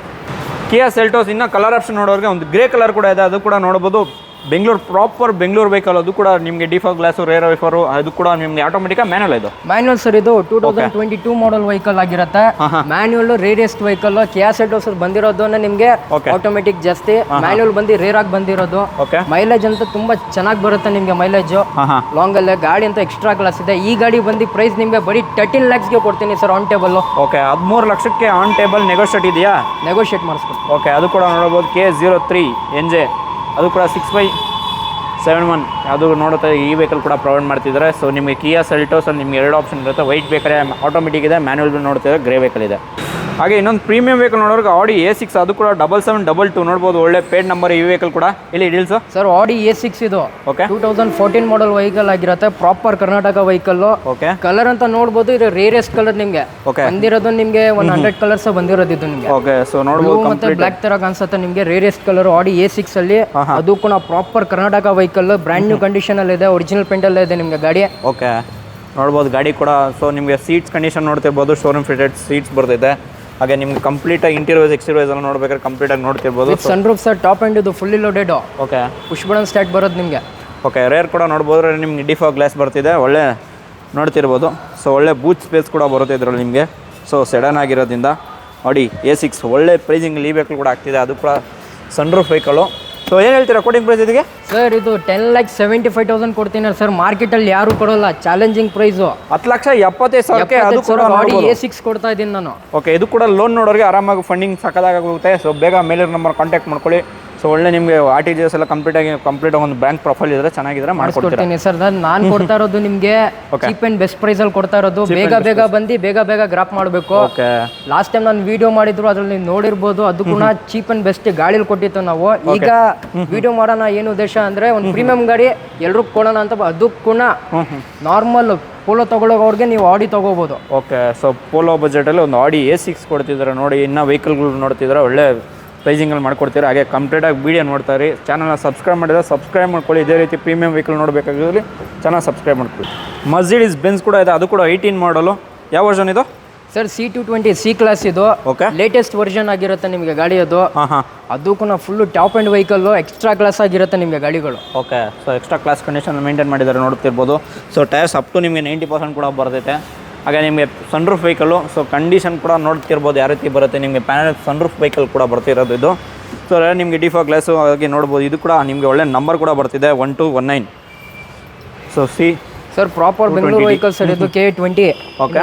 ಕಿಯಾ ಸೆಲ್ಟೋಸ್ ಇನ್ನು ಕಲರ್ ಆಪ್ಷನ್ ನೋಡೋರಿಗೆ ಒಂದು ಗ್ರೇ ಕಲರ್ ಕೂಡ ಇದೆ. ಅದು ಕೂಡ ನೋಡ್ಬೋದು. Bengaluru proper Bengaluru vehicle. ಅದು ಕೂಡ ನಿಮಗೆ ಡಿಫಾಗ್ ಗ್ಲಾಸು ರೇರ್ ವೈಫರು. ಅದು ಕೂಡ ನಿಮಗೆ ಆಟೋಮೆಟಿಕ್ ಮ್ಯಾನುವಲ್ ಇದು? Manual sir. ಇದು 2022 ಮಾಡೆಲ್ ವೆಹಿಕಲ್ ಆಗಿರುತ್ತೆ. Manual rarest vehicle. Kia Seltos ಬಂದಿರೋದು ನಿಮಗೆ ಆಟೋಮೆಟಿಕ್ ಜಾಸ್ತಿ, ಮ್ಯಾನ್ಯುವಲ್ ಬಂದು ರೇರ್ ಆಗಿ ಬಂದಿರೋದು. ಮೈಲೇಜ್ ಅಂತ ತುಂಬಾ ಚೆನ್ನಾಗಿ ಬರುತ್ತೆ ನಿಮಗೆ ಮೈಲೇಜ್ ಲಾಂಗ್ ಅಲ್ಲೇ. ಗಾಡಿ ಅಂತ ಎಕ್ಸ್ಟ್ರಾ ಕ್ಲಾಸ್ ಇದೆ. ಈ ಗಾಡಿ ಬಂದು ಪ್ರೈಸ್ ನಿಮಗೆ ಬರೀ 13 lakhsಗೆ ಕೊಡ್ತೀನಿ ಸರ್ ಆನ್ ಟೇಬಲ್. ಓಕೆ 13 ಲಕ್ಷಕ್ಕೆ ಆನ್ ಟೇಬಲ್ ನೆಗೋಷಿಯೇಟ್ ಇದೆಯಾ? ನೆಗೋಷಿಯೇಟ್ ಮಾಡಿಸ್ಕೊಡ್ತೀನಿ. ಓಕೆ ಅದು ಕೂಡ ನೋಡಬಹುದು. K03 NJ ಅದು ಕೂಡ 6x71 ಅದು ನೋಡುತ್ತೆ. ಈ ವೆಹಿಕಲ್ ಕೂಡ ಪ್ರೊವೈಡ್ ಮಾಡ್ತಿದ್ದಾರೆ. ಸೊ ನಿಮಗೆ ಕಿಯಾ ಸೆಲ್ಟೋಸಲ್ಲಿ ನಿಮಗೆ 2 ಆಪ್ಷನ್ ಇರುತ್ತೆ. ವೈಟ್ ಬೇಕಾದ್ರೆ ಆಟೋಮೆಟಿಕ್ ಇದೆ, ಮ್ಯಾನ್ಯುವಲ್ ನೋಡ್ತಿದ್ರೆ ಗ್ರೇ ವೆಹಿಕಲ್ ಇದೆ. ಹಾಗೆ ಇನ್ನೊಂದು ಪ್ರೀಮಿಯಂ ವೆಹಿಕಲ್ ನೋಡೋರಿಗೆ ಆಡಿ A6 ಅದು ಕೂಡ 7722 ನೋಡ್ಬೋದು. ಒಳ್ಳೆ ಪೇಡ್ ನಂಬರ್ ಈ ವೆಹಿಕಲ್ ಕೂಡ. ಇಲ್ಲಿ ಡೀಲ್ಸ್ ಸರ್ ಆಡಿ A6 ಇದು. ಓಕೆ 2014 ಮಾಡೆಲ್ ವೆಹಿಕಲ್ ಆಗಿರುತ್ತೆ. Proper Karnataka vehicle. Okay colour ಅಂತ ನೋಡ್ಬೋದು. ಇದು ರೇರಿಯಸ್ಟ್ ಕಲರ್ ನಿಮಗೆ ಬಂದಿರೋದು. ನಿಮಗೆ 100 ಕಲರ್ಸ್ ಬಂದಿರೋದು ಇದು ನಿಮಗೆ. ಓಕೆ ಸೊ ನೋಡ್ಬೋದು. ಮತ್ತೆ ಬ್ಲಾಕ್ ತರ ಕಾಣಿಸುತ್ತೆ ನಿಮಗೆ. ರೇರಿಯಸ್ಟ್ ಕಲರ್ ಆಡಿ A6 ಅಲ್ಲಿ. ಅದು ಕೂಡ proper Karnataka vehicle. Brand new condition ಅಲ್ಲಿ ಇದೆ. ಒರಿಜಿನಲ್ ಪೇಂಟ್ ಅಲ್ಲೇ ಇದೆ ನಿಮಗೆ ಗಾಡಿ. ಓಕೆ ನೋಡ್ಬೋದು ಗಾಡಿ ಕೂಡ. ಸೊ ನಿಮಗೆ ಸೀಟ್ಸ್ ಕಂಡೀಷನ್ ನೋಡ್ತಿರ್ಬೋದು. ಶೋರೂಮ್ ಫಿಟೆಡ್ ಸೀಟ್ಸ್ ಬರ್ತಿದೆ. ಹಾಗೆ ನಿಮ್ಗೆ ಕಂಪ್ಲೀಟ್ ಇಂಟೀರಿಯರ್ಸ್ ಎಕ್ಸ್ಟೀರಿಯರ್ಸ್ ಎಲ್ಲ ನೋಡ್ಬೇಕಾದ್ರೆ ಕಂಪ್ಲೀಟಾಗಿ ನೋಡ್ತಿರ್ಬೋದು. ಸನ್ರೂಫ್ ಸರ್ ಟಾಪ್ ಎಂಡ್ ಇದು fully loaded. Okay push button start ಬರೋದು ನಿಮಗೆ. ಓಕೆ ರೇರ್ ಕೂಡ ನೋಡ್ಬೋದು. ನಿಮ್ಗೆ ಡಿಫಾಗ್ ಗ್ಲಾಸ್ ಬರ್ತಿದೆ. ಒಳ್ಳೆ ನೋಡ್ತಿರ್ಬೋದು. ಸೊ ಒಳ್ಳೆ ಬೂತ್ ಸ್ಪೇಸ್ ಕೂಡ ಬರುತ್ತೆ ಇದರಲ್ಲಿ ನಿಮಗೆ. ಸೊ ಸೆಡನ್ ಆಗಿರೋದ್ರಿಂದ ಆಡಿ A6 ಒಳ್ಳೆ ಪ್ರೈಸಿಂಗ್ ಈ ವೆಹಿಕಲ್ ಕೂಡ ಆಗ್ತಿದೆ. ಅದು ಕೂಡ ಸನ್ರೂಫ್ ವೆಹಿಕಲು. ಸೊ ಏನು ಹೇಳ್ತೀರಾ ಕೋಟಿಂಗ್ ಪ್ರೈಸ್ ಇದಕ್ಕೆ? ಸರ್ ಇದು 10,75,000 ಕೊಡ್ತೀನಿ ಸರ್. ಮಾರ್ಕೆಟಲ್ಲಿ ಯಾರು ಕೊಡೋಲ್ಲ. ಚಾಲೆಂಜಿಂಗ್ ಪ್ರೈಸು 10,75,000ಕ್ಕೆ ಅದು ಕೂಡ ಆಡಿ A6 ಕೊಡ್ತಾ ಇದ್ದೀನಿ ನಾನು. ಓಕೆ ಇದು ಕೂಡ ಲೋನ್ ನೋಡೋರಿಗೆ ಆರಾಮಾಗಿ ಫಂಡಿಂಗ್ ಸಕ್ಕದಾಗುತ್ತೆ. ಸೊ ಬೇಗ ಮೇಲಿರೋ ನಂಬರ್ ಕಾಂಟ್ಯಾಕ್ಟ್ ಮಾಡ್ಕೊಳ್ಳಿ. ಸೊ ಒಳ್ಳೆ ನಿಮಗೆ RTGS ಎಲ್ಲ ಕಂಪ್ಲೀಟ್ ಒಂದು ಬ್ಯಾಂಕ್ ಪ್ರೊಫೈಲ್ ಇದ್ರೆ ಚೆನ್ನಾಗಿದ್ರೆ ಮಾಡಿಸ್ಕೊಡ್ತೀನಿ ಸರ್. ನಾನು ಕೊಡ್ತಾ ಇರೋದು ನಿಮಗೆ ಚೀಪ್ ಅಂಡ್ ಬೆಸ್ಟ್ ಪ್ರೈಸ್ ಅಲ್ಲಿ ಕೊಡ್ತಾ ಇರೋದು. ಬೇಗ ಬಂದು ಬೇಗ ಗ್ರಾಪ್ ಮಾಡಬೇಕು. ಲಾಸ್ಟ್ ಟೈಮ್ ನಾನು ವಿಡಿಯೋ ಮಾಡಿದ್ರು ಅದ್ರಲ್ಲಿ ನೀವು ನೋಡಿರ್ಬೋದು, ಅದು ಕೂಡ ಚೀಪ್ ಅಂಡ್ ಬೆಸ್ಟ್ ಗಾಡಿಲಿ ಕೊಟ್ಟಿತ್ತು ನಾವು. ಈಗ ವಿಡಿಯೋ ಮಾಡೋಣ ಏನು ಉದ್ದೇಶ ಅಂದ್ರೆ ಒಂದು ಪ್ರೀಮಿಯಂ ಗಾಡಿ ಎಲ್ರೂ ಕೊಡೋಣ ಅಂತ. ಅದು ಕೂಡ ನಾರ್ಮಲ್ ಪೋಲೋ ತಗೊಳ್ಳೋವ್ರಿಗೆ ನೀವು ಆಡಿ ತಗೋಬಹುದು. ಓಕೆ, ಸೊ ಪೋಲೋ ಬಜೆಟಲ್ಲಿ ಒಂದು ಆಡಿ A6 ಕೊಡ್ತಿದ್ದಾರೆ ನೋಡಿ. ಇನ್ನೂ ವೆಹಿಕಲ್ಗಳು ನೋಡ್ತಿದ್ರೆ ಒಳ್ಳೆ ಪ್ರೈಸಿಂಗಲ್ಲಿ ಮಾಡ್ಕೊಡ್ತೀರಾ. ಹಾಗೆ ಕಂಪ್ಲೀಟಾಗಿ ವೀಡಿಯೋ ನೋಡ್ತಾರೆ. ಚಾನಲ್ನ ಸಬ್ಸ್ಕ್ರೈಬ್ ಮಾಡಿದ್ರೆ ಸಬ್ಸ್ಕ್ರೈಬ್ ಮಾಡ್ಕೊಳ್ಳಿ. ಇದೇ ರೀತಿ ಪ್ರೀಮಿಯಂ ವೆಹಿಕಲ್ ನೋಡಬೇಕಾಗಿರಲಿ ಚಾನಲ್ ಸಬ್ಸ್ಕ್ರೈಬ್ ಮಾಡ್ಕೊಳ್ಳಿ. ಮರ್ಸಿಡೀಸ್ ಬೆನ್ಸ್ ಕೂಡ ಇದೆ, ಅದು ಕೂಡ 18 ಮಾಡಲು. ಯಾವ ವರ್ಷನ್ ಇದು ಸರ್? C220 C ಕ್ಲಾಸ್ ಇದು. ಓಕೆ, ಲೇಟೆಸ್ಟ್ ವರ್ಷನ್ ಆಗಿರುತ್ತೆ ನಿಮಗೆ ಗಾಡಿ ಅದು. ಅದು ಕೂಡ full top and vehicle, extra class ಆಗಿರುತ್ತೆ ನಿಮಗೆ ಗಾಡಿಗಳು. Okay, so extra class condition maintain ಮಾಡಿದ್ದಾರೆ ನೋಡ್ತಿರ್ಬೋದು. ಸೊ ಟೈರ್ಸ್ ಅಪ್ ಟು ನಿಮಗೆ 90% ಕೂಡ ಬರ್ತೈತೆ. ಹಾಗೆ ನಿಮಗೆ ಸನ್ರೂಫ್ ವೆಹಿಕಲ್ಲು, ಸೊ ಕಂಡೀಷನ್ ಕೂಡ ನೋಡ್ತಿರ್ಬೋದು ಯಾವ ರೀತಿ ಬರುತ್ತೆ. ನಿಮಗೆ ಪ್ಯಾನಲ್ ಸನ್ರೂಫ್ ವೆಹಿಕಲ್ ಕೂಡ ಬರ್ತಿರೋದು ಇದು. ಸೊ ನಿಮಗೆ ಡಿಫಾಗ್ ಗ್ಲಾಸು ಹಾಗೆ ನೋಡ್ಬೋದು. ಇದು ಕೂಡ ನಿಮಗೆ ಒಳ್ಳೆ ನಂಬರ್ ಕೂಡ ಬರ್ತಿದೆ 1219. So sir proper Bengaluru vehicle sir ಇದು K20.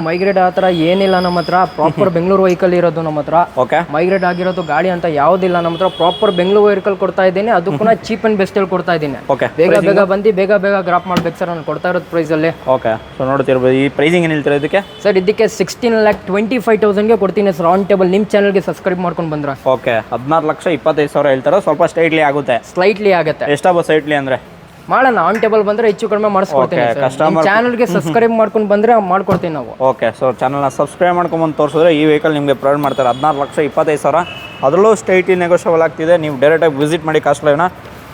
ಮೈಗ್ರೇಟ್ ಆ ಥರ ಏನಿಲ್ಲ ನಮ್ಮ ಹತ್ರ. ಪ್ರಾಪರ್ ಬೆಂಗಳೂರು ವೆಹಿಕಲ್ ಇರೋದು ನಮ್ಮ ಹತ್ರ. ಓಕೆ, ಮೈಗ್ರೇಟ್ ಆಗಿರೋದು ಗಾಡಿ ಅಂತ ಯಾವುದಿಲ್ಲ ನಮ್ಮ ಹತ್ರ. ಪ್ರಾಪರ್ ಬೆಂಗಳೂರು ವೆಹಿಕಲ್ ಕೊಡ್ತಾ ಇದ್ದೀನಿ. ಅದು ಕೂಡ ಚೀಪ್ ಅಂಡ್ ಬೆಸ್ಟ್ ಅಲ್ಲಿ ಕೊಡ್ತಾ ಇದ್ದೀನಿ. ಓಕೆ, ಬೇಗ ಬಂದು ಬೇಗ ಗ್ರಾಪ್ ಮಾಡ್ಬೇಕು ಸರ್ ನಾನು ಕೊಡ್ತಾ ಇರೋದು ಪ್ರೈಸ್ ಅಲ್ಲಿ. ಓಕೆ, ಸೊ ನೋಡ್ತಿರ್ಬೋದು. ಈ ಪ್ರೈಸಿಂಗ್ ಏನು ಹೇಳ್ತೀರಾ ಇದಕ್ಕೆ? ಸರ್ ಇದಕ್ಕೆ 16,25,000ಗೆ ಕೊಡ್ತೀನಿ ಸರ್ ಆನ್ ಟೇಬಲ್. ನಿಮ್ಮ ಚಾನಲ್ಗೆ ಸಬ್ಸ್ಕ್ರೈಬ್ ಮಾಡ್ಕೊಂಡು ಬಂದ್ರೆ. ಓಕೆ, 16,25,000 ಹೇಳ್ತಾರೆ. ಸ್ವಲ್ಪ ಸ್ಲೈಟ್ಲಿ ಆಗುತ್ತೆ. ಸ್ಲೈಟ್ಲಿ ಆಗುತ್ತೆ. ಎಷ್ಟಾಗ ಸ್ಲೈಟ್ಲಿ ಅಂದರೆ ಮಾಡೋಣ, ಆನ್ ಟೇಬಲ್ ಬಂದ್ರೆ ಹೆಚ್ಚು ಕಡಿಮೆ ಮಾಡಿಸ್ಕೊಡ್ತೀನಿ. ಚಾನಲ್ಗೆ ಸಬ್ಸ್ಕ್ರೈಬ್ ಮಾಡ್ಕೊಂಡು ಬಂದ್ರೆ ಮಾಡ್ಕೊಡ್ತೀನಿ ನಾವು. ಓಕೆ, ಸೊ ಚಾನಲ್ನ ಸಬ್ಸ್ಕ್ರೈಬ್ ಮಾಡ್ಕೊಂಬಂದು ತೋರಿಸಿದ್ರೆ ಈ ವೆಹಿಕಲ್ ನಿಮಗೆ ಪ್ರೊವೈಡ್ ಮಾಡ್ತಾರೆ 16,25,000. ಅದರಲ್ಲೂ ಸ್ಟ್ರೈಟ್ಲಿ ನೆಗೋಷಿಯಬಲ್ ಆಗ್ತಿದೆ. ನೀವು ಡೈರೆಕ್ಟಾಗಿ ವಿಸಿಟ್ ಮಾಡಿ ಕಾಸ್ಟ್ ಲೈವ್ನ.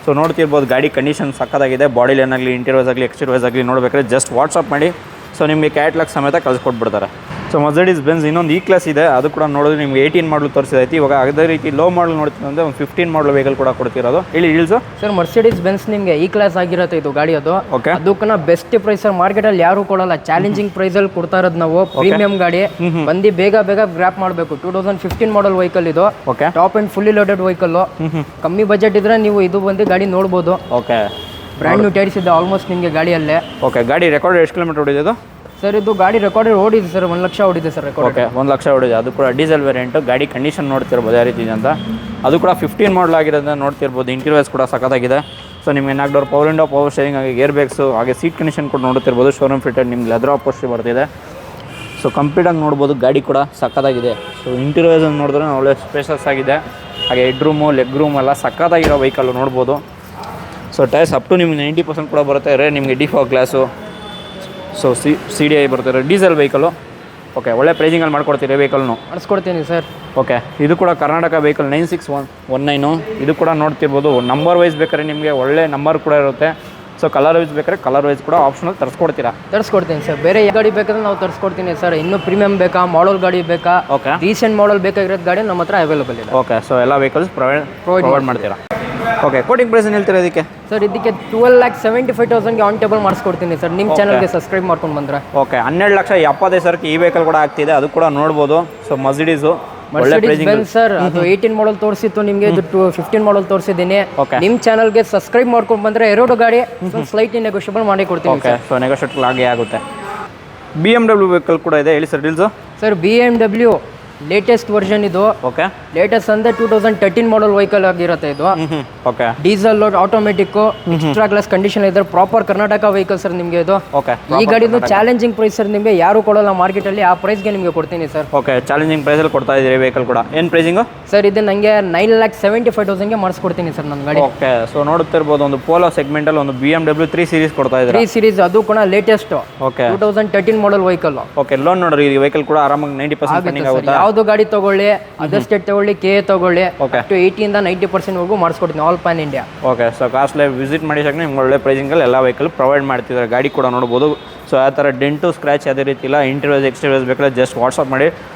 ಸೊ ನೋಡ್ತಿರ್ಬೋದು ಗಾಡಿ ಕಂಡೀಷನ್ ಸಕ್ಕತ್ತಾಗಿದೆ. ಬಾಡಿ ಲೈನ್ ಆಗಲಿ, ಇಂಟೀರಿಯರ್ಸ್ ಆಗಲಿ, ಎಕ್ಸ್ಟೀರಿಯರ್ಸ್ ಆಗಲಿ ನೋಡ್ಬೇಕಾದ್ರೆ ಜಸ್ಟ್ ವಾಟ್ಸಪ್ ಮಾಡಿ. ಸೊ ನಿಮಗೆ ಕ್ಯಾಟ್ಲಾಗ್ ಸಮೇತ ಕಳಿಸ್ಕೊಟ್ಬಿಡ್ತಾರೆ. ಸೊ ಮರ್ಸಿಡೀಸ್ ಬೆನ್ಸ್ ಇನ್ನೊಂದು ಈ ಕ್ಲಾಸ್ ಇದೆ, ಅದು ಕೂಡ ನೋಡಿದ್ರೆ ನಿಮಗೆ 18 ಮಾಡಲ್ ತೋರಿಸಿದೈತಿ. ಇವಾಗ ಅದೇ ರೀತಿ ಲೋ ಮಾಡಲ್ ನೋಡ್ತೀನಿ ಅಂದರೆ ಒಂದು 15 ಮಾಡಲ್ ವೆಹಿಕಲ್ ಕೂಡ ಕೊಡ್ತಿರೋದು. ಹೇಳಿ ಡೀಲ್ಸು ಸರ್. ಮರ್ಸಿಡೀಸ್ ಬೆನ್ಸ್ ನಿಮಗೆ ಈ ಕ್ಲಾಸ್ ಆಗಿರುತ್ತೆ ಇದು ಗಾಡಿ. ಅದು ಓಕೆ, ಅದಕ್ಕೂ ಬೆಸ್ಟ್ ಪ್ರೈಸ್ ಮಾರ್ಕೆಟಲ್ಲಿ ಯಾರು ಕೊಡಲ್ಲ. ಚಾಲೆಂಜಿಂಗ್ ಪ್ರೈಸಲ್ಲಿ ಕೊಡ್ತಾ ಇರೋದು ನಾವು. ಪ್ರೀಮಿಯಂ ಗಾಡಿ ಬಂದು ಬೇಗ ಗ್ರಾಪ್ ಮಾಡಬೇಕು. 2015 ಮಾಡಲ್ ವೆಹಿಕಲ್ ಇದು. Okay, top and fully loaded vehicle. ಕಮ್ಮಿ ಬಜೆಟ್ ಇದ್ರೆ ನೀವು ಇದು ಬಂದು ಗಾಡಿ ನೋಡ್ಬೋದು. ಓಕೆ, ಬ್ರ್ಯಾಂಡ್ ನ್ಯೂ ಟೈರ್ಸ್ ಇದೆ ಆಲ್ಮೋಸ್ಟ್ ನಿಮಗೆ ಗಾಡಿಯಲ್ಲೇ. ಓಕೆ, ಗಾಡಿ ರೆಕಾರ್ಡ್ ಎಷ್ಟು ಕಿಲೋಮೀಟರ್ ಹೊಡಿದೆ ಇದು? ಸರ್ ಇದು ಗಾಡಿ ರೆಕಾರ್ಡ್ ಓಡಿದೆ ಸರ್, 1 ಲಕ್ಷ ಓಡಿದೆ ಸರ್ ರೆಕಾರ್ಡ್. ಓಕೆ, 1 ಲಕ್ಷ ಓಡಿದೆ. ಅದು ಕೂಡ ಡೀಸೆಲ್ ವೇರಿಯಂಟು. ಗಾಡಿ ಕಂಡೀಷನ್ ನೋಡ್ತಿರ್ಬೋದು ಯಾವ ರೀತಿ ಇದೆ ಅಂತ. ಅದು ಕೂಡ 15 ಮಾಡಲ್ ಆಗಿರೋದನ್ನ ನೋಡ್ತಿರ್ಬೋದು. ಇಂಟೀರಿಯರ್ಸ್ ಕೂಡ ಸಖತ್ತಾಗಿದೆ. ಸೊ ನಿಮಗೆ 4 door power window, power steering, ಹಾಗೆ ಗೇರ್ ಬ್ರೇಕ್ಸು, ಹಾಗೆ ಸೀಟ್ ಕಂಡೀಷನ್ ಕೂಡ ನೋಡ್ತಿರ್ಬೋದು. ಶೋರೂಮ್ ಫಿಟೆಡ್ ನಿಮ್ಗೆ ಲೆದರ್ ಅಪೋಸ್ಟ್ರಿ ಬರ್ತಿದೆ. ಸೊ ಕಂಪ್ಲೀಟಾಗಿ ನೋಡ್ಬೋದು. ಗಾಡಿ ಕೂಡ ಸಖತ್ತಾಗಿದೆ. ಸೊ ಇಂಟೀರಿಯರ್ಸ್ ನೋಡಿದ್ರೆ ಒಳ್ಳೆ ಸ್ಪೇಷಸ್ ಆಗಿದೆ. ಹಾಗೆ ಹೆಡ್ ರೂಮು, ಲೆಗ್ ರೂಮ್ ಎಲ್ಲ ಸಖತ್ತಾಗಿರೋ ವೆಹಿಕಲ್ಲು ನೋಡ್ಬೋದು. ಸೊ ಟೈರ್ಸ್ ಅಪ್ ಟು ನಿಮ್ಗೆ 90% ಕೂಡ ಬರುತ್ತೆ. ನಿಮಗೆ ಡಿಫಾಗ್ ಗ್ಲಾಸು, ಸೊ CDI ಬರ್ತಾರೆ. Diesel vehicle. ಓಕೆ, ಒಳ್ಳೆ ಪ್ರೈಸಿಂಗಲ್ಲಿ ಮಾಡ್ಕೊಡ್ತೀರಿ ವೆಹಿಕಲ್ನು. ಮಾಡಿಸ್ಕೊಡ್ತೀನಿ ಸರ್. ಓಕೆ, ಇದು ಕೂಡ ಕರ್ನಾಟಕ ವೆಹಿಕಲ್ 9619. ಇದು ಕೂಡ ನೋಡ್ತಿರ್ಬೋದು. ನಂಬರ್ ವೈಸ್ ಬೇಕಾದ್ರೆ ನಿಮಗೆ ಒಳ್ಳೆ ನಂಬರ್ ಕೂಡ ಇರುತ್ತೆ. ಸೊ ಕಲರ್ ವೈಸ್ ಬೇಕಾದ್ರೆ ಕಲರ್ ವೈಸ್ ಕೂಡ ಆಪ್ಷನಲ್ ತರಿಸ್ಕೊಡ್ತೀರಾ? ತರಿಸ್ಕೊಡ್ತೀನಿ ಸರ್. ಬೇರೆ ಗಾಡಿ ಬೇಕಾದ್ರೆ ನಾವು ತರಿಸ್ಕೊಡ್ತೀನಿ ಸರ್. ಇನ್ನೂ ಪ್ರೀಮಿಯಂ ಬೇಕಾ, ಮಾಡಲ್ ಗಾಡಿ ಬೇಕಾ, ಓಕೆ, ರೀಸೆಂಟ್ ಮಾಡಲ್ ಬೇಕಾಗಿರೋದು ಗಾಡಿ ನಮ್ಮ ಹತ್ರ ಅವೈಲೇಬಲ್ ಇದೆ. ಓಕೆ, ಸೊ ಎಲ್ಲ ವೆಹಿಕಲ್ಸ್ ಪ್ರೊವೈಡ್ ಮಾಡ್ತೀರಾ? ಓಕೆ, ಕೋಟಿಂಗ್ ಪ್ರೈಸ್ ಏನು ಹೇಳ್ತೀರಾ ಇದಕ್ಕೆ? ಸರ್ ಇದಕ್ಕೆ 12,75,000ಗೆ ಆನ್ ಟೇಬಲ್ ಮಾಡಿಸ್ಕೊಡ್ತೀನಿ ಸರ್. ನಿಮ್ಮ ಚಾನಲ್ಗೆ ಸಬ್ಸ್ಕ್ರೈಬ್ ಮಾಡ್ಕೊಂಡು ಬಂದರೆ. ಓಕೆ, 12,75,000ಗೆ ಈ ವೆಹಿಕಲ್ ಕೂಡ ಆಗ್ತಿದೆ. ಅದು ಕೂಡ ನೋಡ್ಬೋದು. So Mercedes Mercedes Benz sir. ಅದು 18 ಮಾಡಲ್ ತೋರಿಸಿತ್ತು ನಿಮಗೆ, ಇದು 15 ಮಾಡಲ್ ತೋರಿಸಿದ್ದೀನಿ. ನಿಮ್ಮ ಚಾನಲ್ಗೆ ಸಬ್ಸ್ಕ್ರೈಬ್ ಮಾಡ್ಕೊಂಡು ಬಂದರೆ ಎರಡು ಗಾಡಿ ಸ್ಲೈಟ್ಲಿ ನೆಗೋಷಿಯಬಲ್ ಮಾಡಿ ಕೊಡ್ತೀನಿ. ಓಕೆ, ಸೊ ನೆಗೋಷಿಯೇಬಲ್ ಆಗೇ ಆಗುತ್ತೆ. BMW ವೆಹಿಕಲ್ ಕೂಡ ಇದೆ, ಹೇಳಿ sir deals. Sir BMW latest version ಇದು. ಓಕೆ, ಲೇಟೆಸ್ಟ್ ಅಂದ್ರೆ 2013 ಮಾಡಲ್ ವೆಹಿಕಲ್ ಆಗಿರುತ್ತೆ ಇದು. Okay, diesel automatic, extra class condition ಇದೆ. ಪ್ರಾಪರ್ ಕರ್ನಾಟಕ ವೆಹಿಕಲ್ ಸರ್ ನಿಮಗೆ ಇದು. ಓಕೆ, ಈ ಗಾಡಿದು ಚಾಲೆಂಜಿಂಗ್ ಪ್ರೈಸ್ ಸರ್. ನಿಮಗೆ ಯಾರು ಕೊಡಲ್ಲ ಮಾರ್ಕೆಟ್ ಅಲ್ಲಿ. ಆ ಪ್ರೈಸ್ಗೆ ನಿಮಗೆ ಕೊಡ್ತೀನಿ ಸರ್. ಓಕೆ, ಚಾಲೆಂಜಿಂಗ್ ಪ್ರೈಸಲ್ಲಿ ಕೊಡ್ತಾ ಇದ್ದೀರಿ ವೆಹಿಕಲ್ ಕೂಡ. ಏನು ಪ್ರೈಸಿಂಗು ಸರ್? ಇದು ನನಗೆ 9,75,000ಗೆ ಮಾಡಿಸ್ಕೊಡ್ತೀನಿ ಸರ್ ನನ್ನ ಗಾಡಿ. ಓಕೆ, ಸೊ ನೋಡುತ್ತಿರ್ಬೋದು ಒಂದು ಪೋಲೋ ಸೆಗ್ಮೆಂಟಲ್ಲಿ ಒಂದು BMW 3 ಸೀರೀಸ್ ಕೊಡ್ತಾ ಇದ್ದಾರೆ. 3 ಸೀರೀಸ್, ಅದು ಕೂಡ latest. Okay, 2013 model vehicle. Okay, loan ನೋಡ್ರಿ ಈ ವೆಹಿಕಲ್ ಕೂಡ ಆರಾಮಾಗಿ 90% ಫಂಡಿಂಗ್ ಆಗುತ್ತೆ. ಯಾವ್ದು ಗಾಡಿ ತಗೊಳ್ಳಿ, ಅದರ್ ಸ್ಟೇಟ್ ತಗೊಳ್ಳಿ, KA ತಗೊಳ್ಳಿ, ಓಕೆ, 80 ಇಂದ 90% ವರೆಗೂ ಮಾಡಿಸ್ಕೊಡ್ತೀನಿ all pan India. Okay, so cast live visit ಮಾಡಿ ನಿಮ್ಗೆ ಒಳ್ಳೆ ಪ್ರೈಸಿಂಗಲ್ಲಿ ಎಲ್ಲ ವೆಹಿಕಲ್ ಪ್ರೊವೈಡ್ ಮಾಡ್ತಿದ್ದಾರೆ. ಗಾಡಿ ಕೂಡ ನೋಡ್ಬೋದು. ಸೊ ಆ ಥರ ಡೆಂಟು ಸ್ಕ್ರ್ಯಾಚ್ ಯಾವುದೇ ರೀತಿ ಇಲ್ಲ. ಇಂಟೀರಿಯರ್ಸ್ ಎಕ್ಸ್ಟೀರಿಯರ್ಸ್ ಬೇಕಾದ್ರೆ ಜಸ್ಟ್ ವಾಟ್ಸಪ್ ಮಾಡಿ.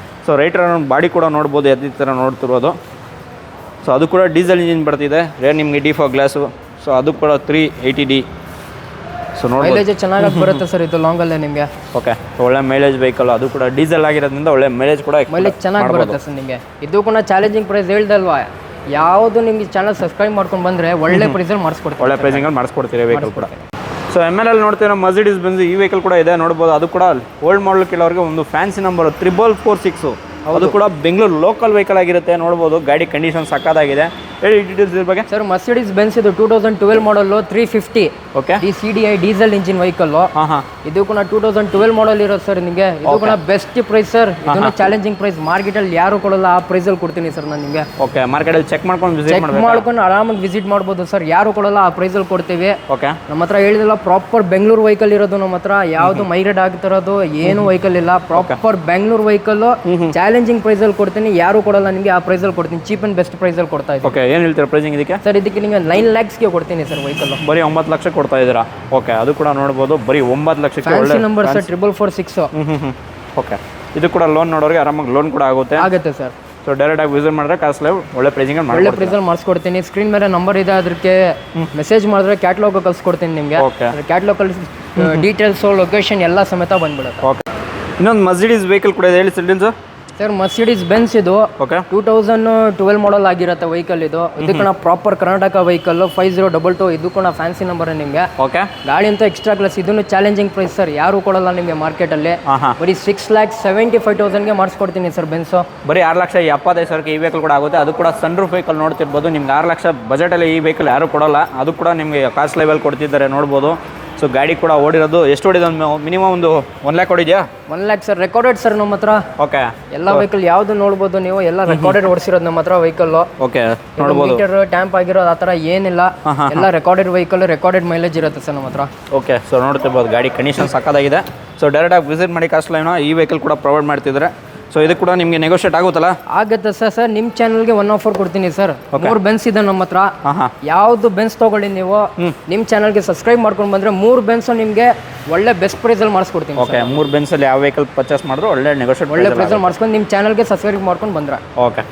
ಸೊ ರೈಟರ್ ಬಾಡಿ ಕೂಡ ನೋಡ್ಬೋದು ಅದೇ ಥರ ನೋಡ್ತಿರೋದು. ಸೊ ಅದು ಕೂಡ ಡೀಸೆಲ್ ಇಂಜಿನ್ ಬರ್ತಿದೆ. ನಿಮಗೆ ಡಿಫಾಗ್ ಗ್ಲಾಸು. ಸೊ ಅದು ಕೂಡ 380D. ಸೊ ನೋಡಿ ಮೈಲೇಜ್ ಚೆನ್ನಾಗಿ ಬರುತ್ತೆ ಸರ್ ಇದು ಲಾಂಗಲ್ಲೇ ನಿಮಗೆ. ಓಕೆ, ಒಳ್ಳೆ ಮೈಲೇಜ್ ವೆಹಿಕಲ್. ಅದು ಕೂಡ ಡೀಸೆಲ್ ಆಗಿರೋದ್ರಿಂದ ಒಳ್ಳೆ ಮೈಲೇಜ್ ಕೂಡ ಚೆನ್ನಾಗಿ ಬರುತ್ತೆ ಸರ್ ನಿಮಗೆ. ಇದು ಕೂಡ ಚಾಲೆಂಜಿಂಗ್ ಪ್ರೈಸ್ ಹೇಳ್ದಲ್ವಾ. ಯಾವುದು ನಿಮಗೆ ಚಾನಲ್ ಸಬ್ಸ್ಕ್ರೈಬ್ ಮಾಡ್ಕೊಂಡು ಬಂದರೆ ಒಳ್ಳೆ ಪ್ರೈಸಲ್ಲಿ ಮಾಡಿಸ್ಕೊಡ್ತೀವಿ. ಒಳ್ಳೆ ಪ್ರೈಸಿಂಗಲ್ಲಿ ಮಾಡಿಸ್ಕೊಡ್ತೀರಿ ವೆಹಿಕಲ್ ಕೂಡ. ಸೊ ML ನೋಡ್ತೀರಾ ಮರ್ಸಿಡೀಸ್ ಬೆನ್ಸ್ ಈ ವೆಹಿಕಲ್ ಕೂಡ ಇದೆ ನೋಡ್ಬೋದು. ಅದು ಕೂಡ ಓಲ್ಡ್ ಮಾಡಲ್ ಕೆಲವರಿಗೆ ಒಂದು ಫ್ಯಾನ್ಸಿ ನಂಬರ್ 4446. ಅದು ಕೂಡ ಬೆಂಗಳೂರು ಲೋಕಲ್ ವೆಹಿಕಲ್ ಆಗಿರುತ್ತೆ ನೋಡ್ಬೋದು. ಗಾಡಿ ಕಂಡೀಷನ್ ಸಕ್ಕತ್ತಾಗಿದೆ. ಹೇಳಿ ಡೀಟೇಲ್ಸ್ ಇದ್ರ ಬಗ್ಗೆ. ಸರ್ ಮರ್ಸಿಡೀಸ್ ಬೆನ್ಸ್ ಇದು 2012 ಮಾಡಲ್ 350 okay CDI diesel engine vehicle. ಇದು ಕೂಡ 2012 ಮಾಡಲ್ ಇರೋದು ಸರ್ ನಿಮಗೆ. ಇದು ಕೂಡ ಬೆಸ್ಟ್ ಪ್ರೈಸ್ ಸರ್. ಇದನ್ನ ಚಾಲೆಂಜಿಂಗ್ ಪ್ರೈಸ್, ಮಾರ್ಕೆಟ್ ಅಲ್ಲಿ ಯಾರು ಕೊಡಲ್ಲ ಆ ಪ್ರೈಸ್ ಅಲ್ಲಿ ಕೊಡ್ತೀನಿ ಸರ್ ನಾನು ನಿಮಗೆ. ಓಕೆ, ಮಾರ್ಕೆಟ್ ಅಲ್ಲಿ ಚೆಕ್ ಮಾಡ್ಕೊಂಡು ಆರಾಮಾಗಿ ವಿಸಿಟ್ ಮಾಡ್ಬೋದು ಸರ್. ಯಾರು ಕೊಡಲ್ಲ ಆ ಪ್ರೈಸ್ ಅಲ್ಲಿ ಕೊಡ್ತೀವಿ. ಓಕೆ, ನಮ್ಮ ಹತ್ರ ಹೇಳಿದಿಲ್ಲ ಪ್ರಾಪರ್ ಬೆಂಗಳೂರು ವೆಹಿಕಲ್ ಇರೋದು ನಮ್ಮ ಹತ್ರ. ಯಾವ್ದು ಮೈಗ್ರೇಟ್ ಆಗ್ತಿರೋದು ಏನು ವೆಹಿಕಲ್ ಇಲ್ಲ, proper Bengaluru vehicle challenging price ಅಲ್ಲಿ ಕೊಡ್ತೀನಿ. ಯಾರು ಕೊಡಲ್ಲ ನಿಮಗೆ ಆ ಪ್ರೈಸ್ ಅಲ್ಲಿ ಕೊಡ್ತೀನಿ. ಚೀಪ್ ಅಂಡ್ ಬೆಸ್ಟ್ ಪ್ರೈಸ್ ಅಲ್ಲಿ ಕೊಡ್ತಾ ಇದ್ದೀನಿ. ಓಕೆ, ಏನು ಹೇಳ್ತೀರಾ ಪ್ರೈಸಿಂಗ್ ಇದಕ್ಕೆ? ಸರ್ ಇದಕ್ಕೆ ನಿಮಗೆ 9 lakhsಗೆ ಕೊಡ್ತೀನಿ ಸರ್ ವೆಹಿಕಲ್. ಬರೀ 9 ಲಕ್ಷ ಕೊಡ್ತಾ ಇದ್ದೀರಾ? ಓಕೆ, ಅದು ಕೂಡ ನೋಡ್ಬೋದು. ಬರೀ 9 ಲಕ್ಷಕ್ಕೆ ಒಳ್ಳೆ ನಂಬರ್ ಸರ್ 446. ಓಕೆ, ಇದು ಕೂಡ ಲೋನ್ ನೋಡೋರಿಗೆ ಆರಾಮಾಗಿ ಲೋನ್ ಕೂಡ ಆಗುತ್ತೆ ಸರ್. ಸೊ ಡೈರೆಕ್ಟ್ ಆಗಿ ವಿಸಿಟ್ ಮಾಡಿದ್ರೆ ಕಾಸ್ಟ್ಲಿ ಒಳ್ಳೆ ಪ್ರೈಸಿಂಗ್ ಒಳ್ಳೆ ಪ್ರೈಸ್ ಅಲ್ಲಿ ಮಾಡಿಸ್ಕೊಡ್ತೀನಿ. ಸ್ಕ್ರೀನ್ ಮೇಲೆ ನಂಬರ್ ಇದೆ, ಅದಕ್ಕೆ ಮೆಸೇಜ್ ಮಾಡಿದ್ರೆ ಕ್ಯಾಟ್ಲಾಗ್ ಕಳ್ಸಿಕೊಡ್ತೀನಿ ನಿಮಗೆ. ಕ್ಯಾಟ್ಲಾಗ್ ಕಳಿಸಿ ಡೀಟೇಲ್ಸ್ ಲೊಕೇಶನ್ ಎಲ್ಲ ಸಮೇತ ಬಂದ್ಬಿಡುತ್ತೆ. ಓಕೆ, ಇನ್ನೊಂದು ಮರ್ಸಿಡೀಸ್ ವೆಹಿಕಲ್ ಕೂಡ ಇದೆ, ಹೇಳಿ ಸರ್. ಸರ್ ಮರ್ಸಿಡೀಸ್ ಬೆನ್ಸ್ ಇದು ಓಕೆ 2012 ಮಾಡಲ್ ಆಗಿರುತ್ತೆ ವೆಹಿಕಲ್. ಇದು ಕೂಡ ಪ್ರಾಪರ್ ಕರ್ನಾಟಕ ವೆಹಿಕಲ್ 5022. ಇದು ಕೂಡ ಫ್ಯಾನ್ಸಿ ನಂಬರ್ ನಿಮಗೆ. ಓಕೆ, ಗಾಡಿ ಅಂತ ಎಕ್ಸ್ಟ್ರಾ ಕ್ಲಾಸ್. ಇದನ್ನು ಚಾಲೆಂಜಿಂಗ್ ಪ್ರೈಸ್ ಸರ್, ಯಾರು ಕೊಡಲ್ಲ ನಿಮಗೆ ಮಾರ್ಕೆಟ್ ಅಲ್ಲಿ. ಬರೀ 6,75,000ಗೆ ಮಾಡಿಸ್ಕೊಡ್ತೀನಿ ಸರ್ ಬೆನ್ಸ್. ಬರೀ 6,75,000ಕ್ಕೆ ಈ ವೆಹಿಕಲ್ ಕೂಡ ಆಗುತ್ತೆ. ಅದು ಕೂಡ ಸನ್ ರೂಫ್ ವೆಹಿಕಲ್ ನೋಡ್ತಿರ್ಬೋದು. ನಿಮ್ಗೆ 6 ಲಕ್ಷ ಬಜೆಟಲ್ಲಿ ಈ ವೆಹಿಕಲ್ ಯಾರು ಕೊಡಲ್ಲ. ಅದು ಕೂಡ ನಿಮಗೆ ಕಾಸ್ಟ್ ಲೆವೆಲ್ ಕೊಡ್ತಿದ್ದಾರೆ ನೋಡ್ಬೋದು. ಸೊ ಗಾಡಿ ಕೂಡ ಓಡಿರೋದು ಎಷ್ಟು ಓಡಿದೆ? ಮಿನಿಮಮ್ ಒಂದು 1 lakh ಓಡಿದ್ಯಾ? 1 lakh sir, recorded sir ನಮ್ಮ ಹತ್ರ. ಓಕೆ, ಎಲ್ಲ ವೆಹಿಕಲ್ ಯಾವ್ದು ನೋಡ್ಬೋದು ನೀವು, ಎಲ್ಲ ರೆಕಾರ್ಡೆಡ್ ಓಡಿಸಿರೋದು ನಮ್ಮ ಹತ್ರ ವೆಹಿಕಲ್. ಓಕೆ, ನೋಡ್ಬೋದು. ಮೀಟರ್ ಟ್ಯಾಂಪ್ ಆಗಿರೋದು ಆ ಥರ ಏನಿಲ್ಲ, ಎಲ್ಲ ರೆಕಾರ್ಡೆಡ್ ವೆಹಿಕಲ್, ರೆಕಾರ್ಡೆಡ್ ಮೈಲೇಜ್ ಇರುತ್ತೆ ಸರ್ ನಮ್ಮ ಹತ್ರ. ಓಕೆ, ಸೊ ನೋಡ್ತಿರ್ಬೋದು ಗಾಡಿ ಕಂಡೀಷನ್ ಸಕ್ಕದಾಗಿದೆ. ಸೊ ಡೈರೆಕ್ಟ್ ಆಗಿ ವಿಸಿಟ್ ಮಾಡಿ ಕಾಸ್ಟ್ ಲೈನ್ ಈ ವೆಹಿಕಲ್ ಕೂಡ ಪ್ರೊವೈಡ್ ಮಾಡ್ತಿದ್ದಾರೆ. ಸೊ ಇದು ಕೂಡ ನಿಮಗೆ ನೆಗೋಷಿಯೇಟ್ ಆಗುತ್ತಲ್ಲ? ಆಗುತ್ತೆ ಸರ್. ನಿಮ್ಮ ಚಾನಲ್ಗೆ 1 offer ಕೊಡ್ತೀನಿ ಸರ್. 3 ಬೆನ್ಸ್ ಇದೆ ನಮ್ಮ ಹತ್ರ. ಯಾವ್ದು ಬೆನ್ಸ್ ತಗೊಳ್ಳಿ ನೀವು, ನಿಮ್ಮ ಚಾನಲ್ಗೆ ಸಬ್ಸ್ಕ್ರೈಬ್ ಮಾಡ್ಕೊಂಡು ಬಂದ್ರೆ 3 ಬೆನ್ಸ್ ನಿಮಗೆ ಒಳ್ಳೆ ಬೆಸ್ಟ್ ಪ್ರೈಸ್ ಅಲ್ಲಿ ಮಾಡಿಸ್ಕೊಡ್ತೀನಿ. ಓಕೆ, 3 ಬೆನ್ಸ್ ಅಲ್ಲಿ ಯಾವ ವೆಹಿಕಲ್ ಪರ್ಚೇಸ್ ಮಾಡಿದ್ರು ಒಳ್ಳೆ ನೆಗೋಷಿಯೇಟ್ ಒಳ್ಳೆ ಪ್ರೈಸ್ ಅಲ್ಲಿ ಮಾಡಿಸ್ಕೊಂಡು ನಿಮ್ಮ ಚಾನಲ್ಗೆ ಸಬ್ಸ್ಕ್ರೈಬ್ ಮಾಡ್ಕೊಂಡು ಬಂದ್ರೆ. ಓಕೆ,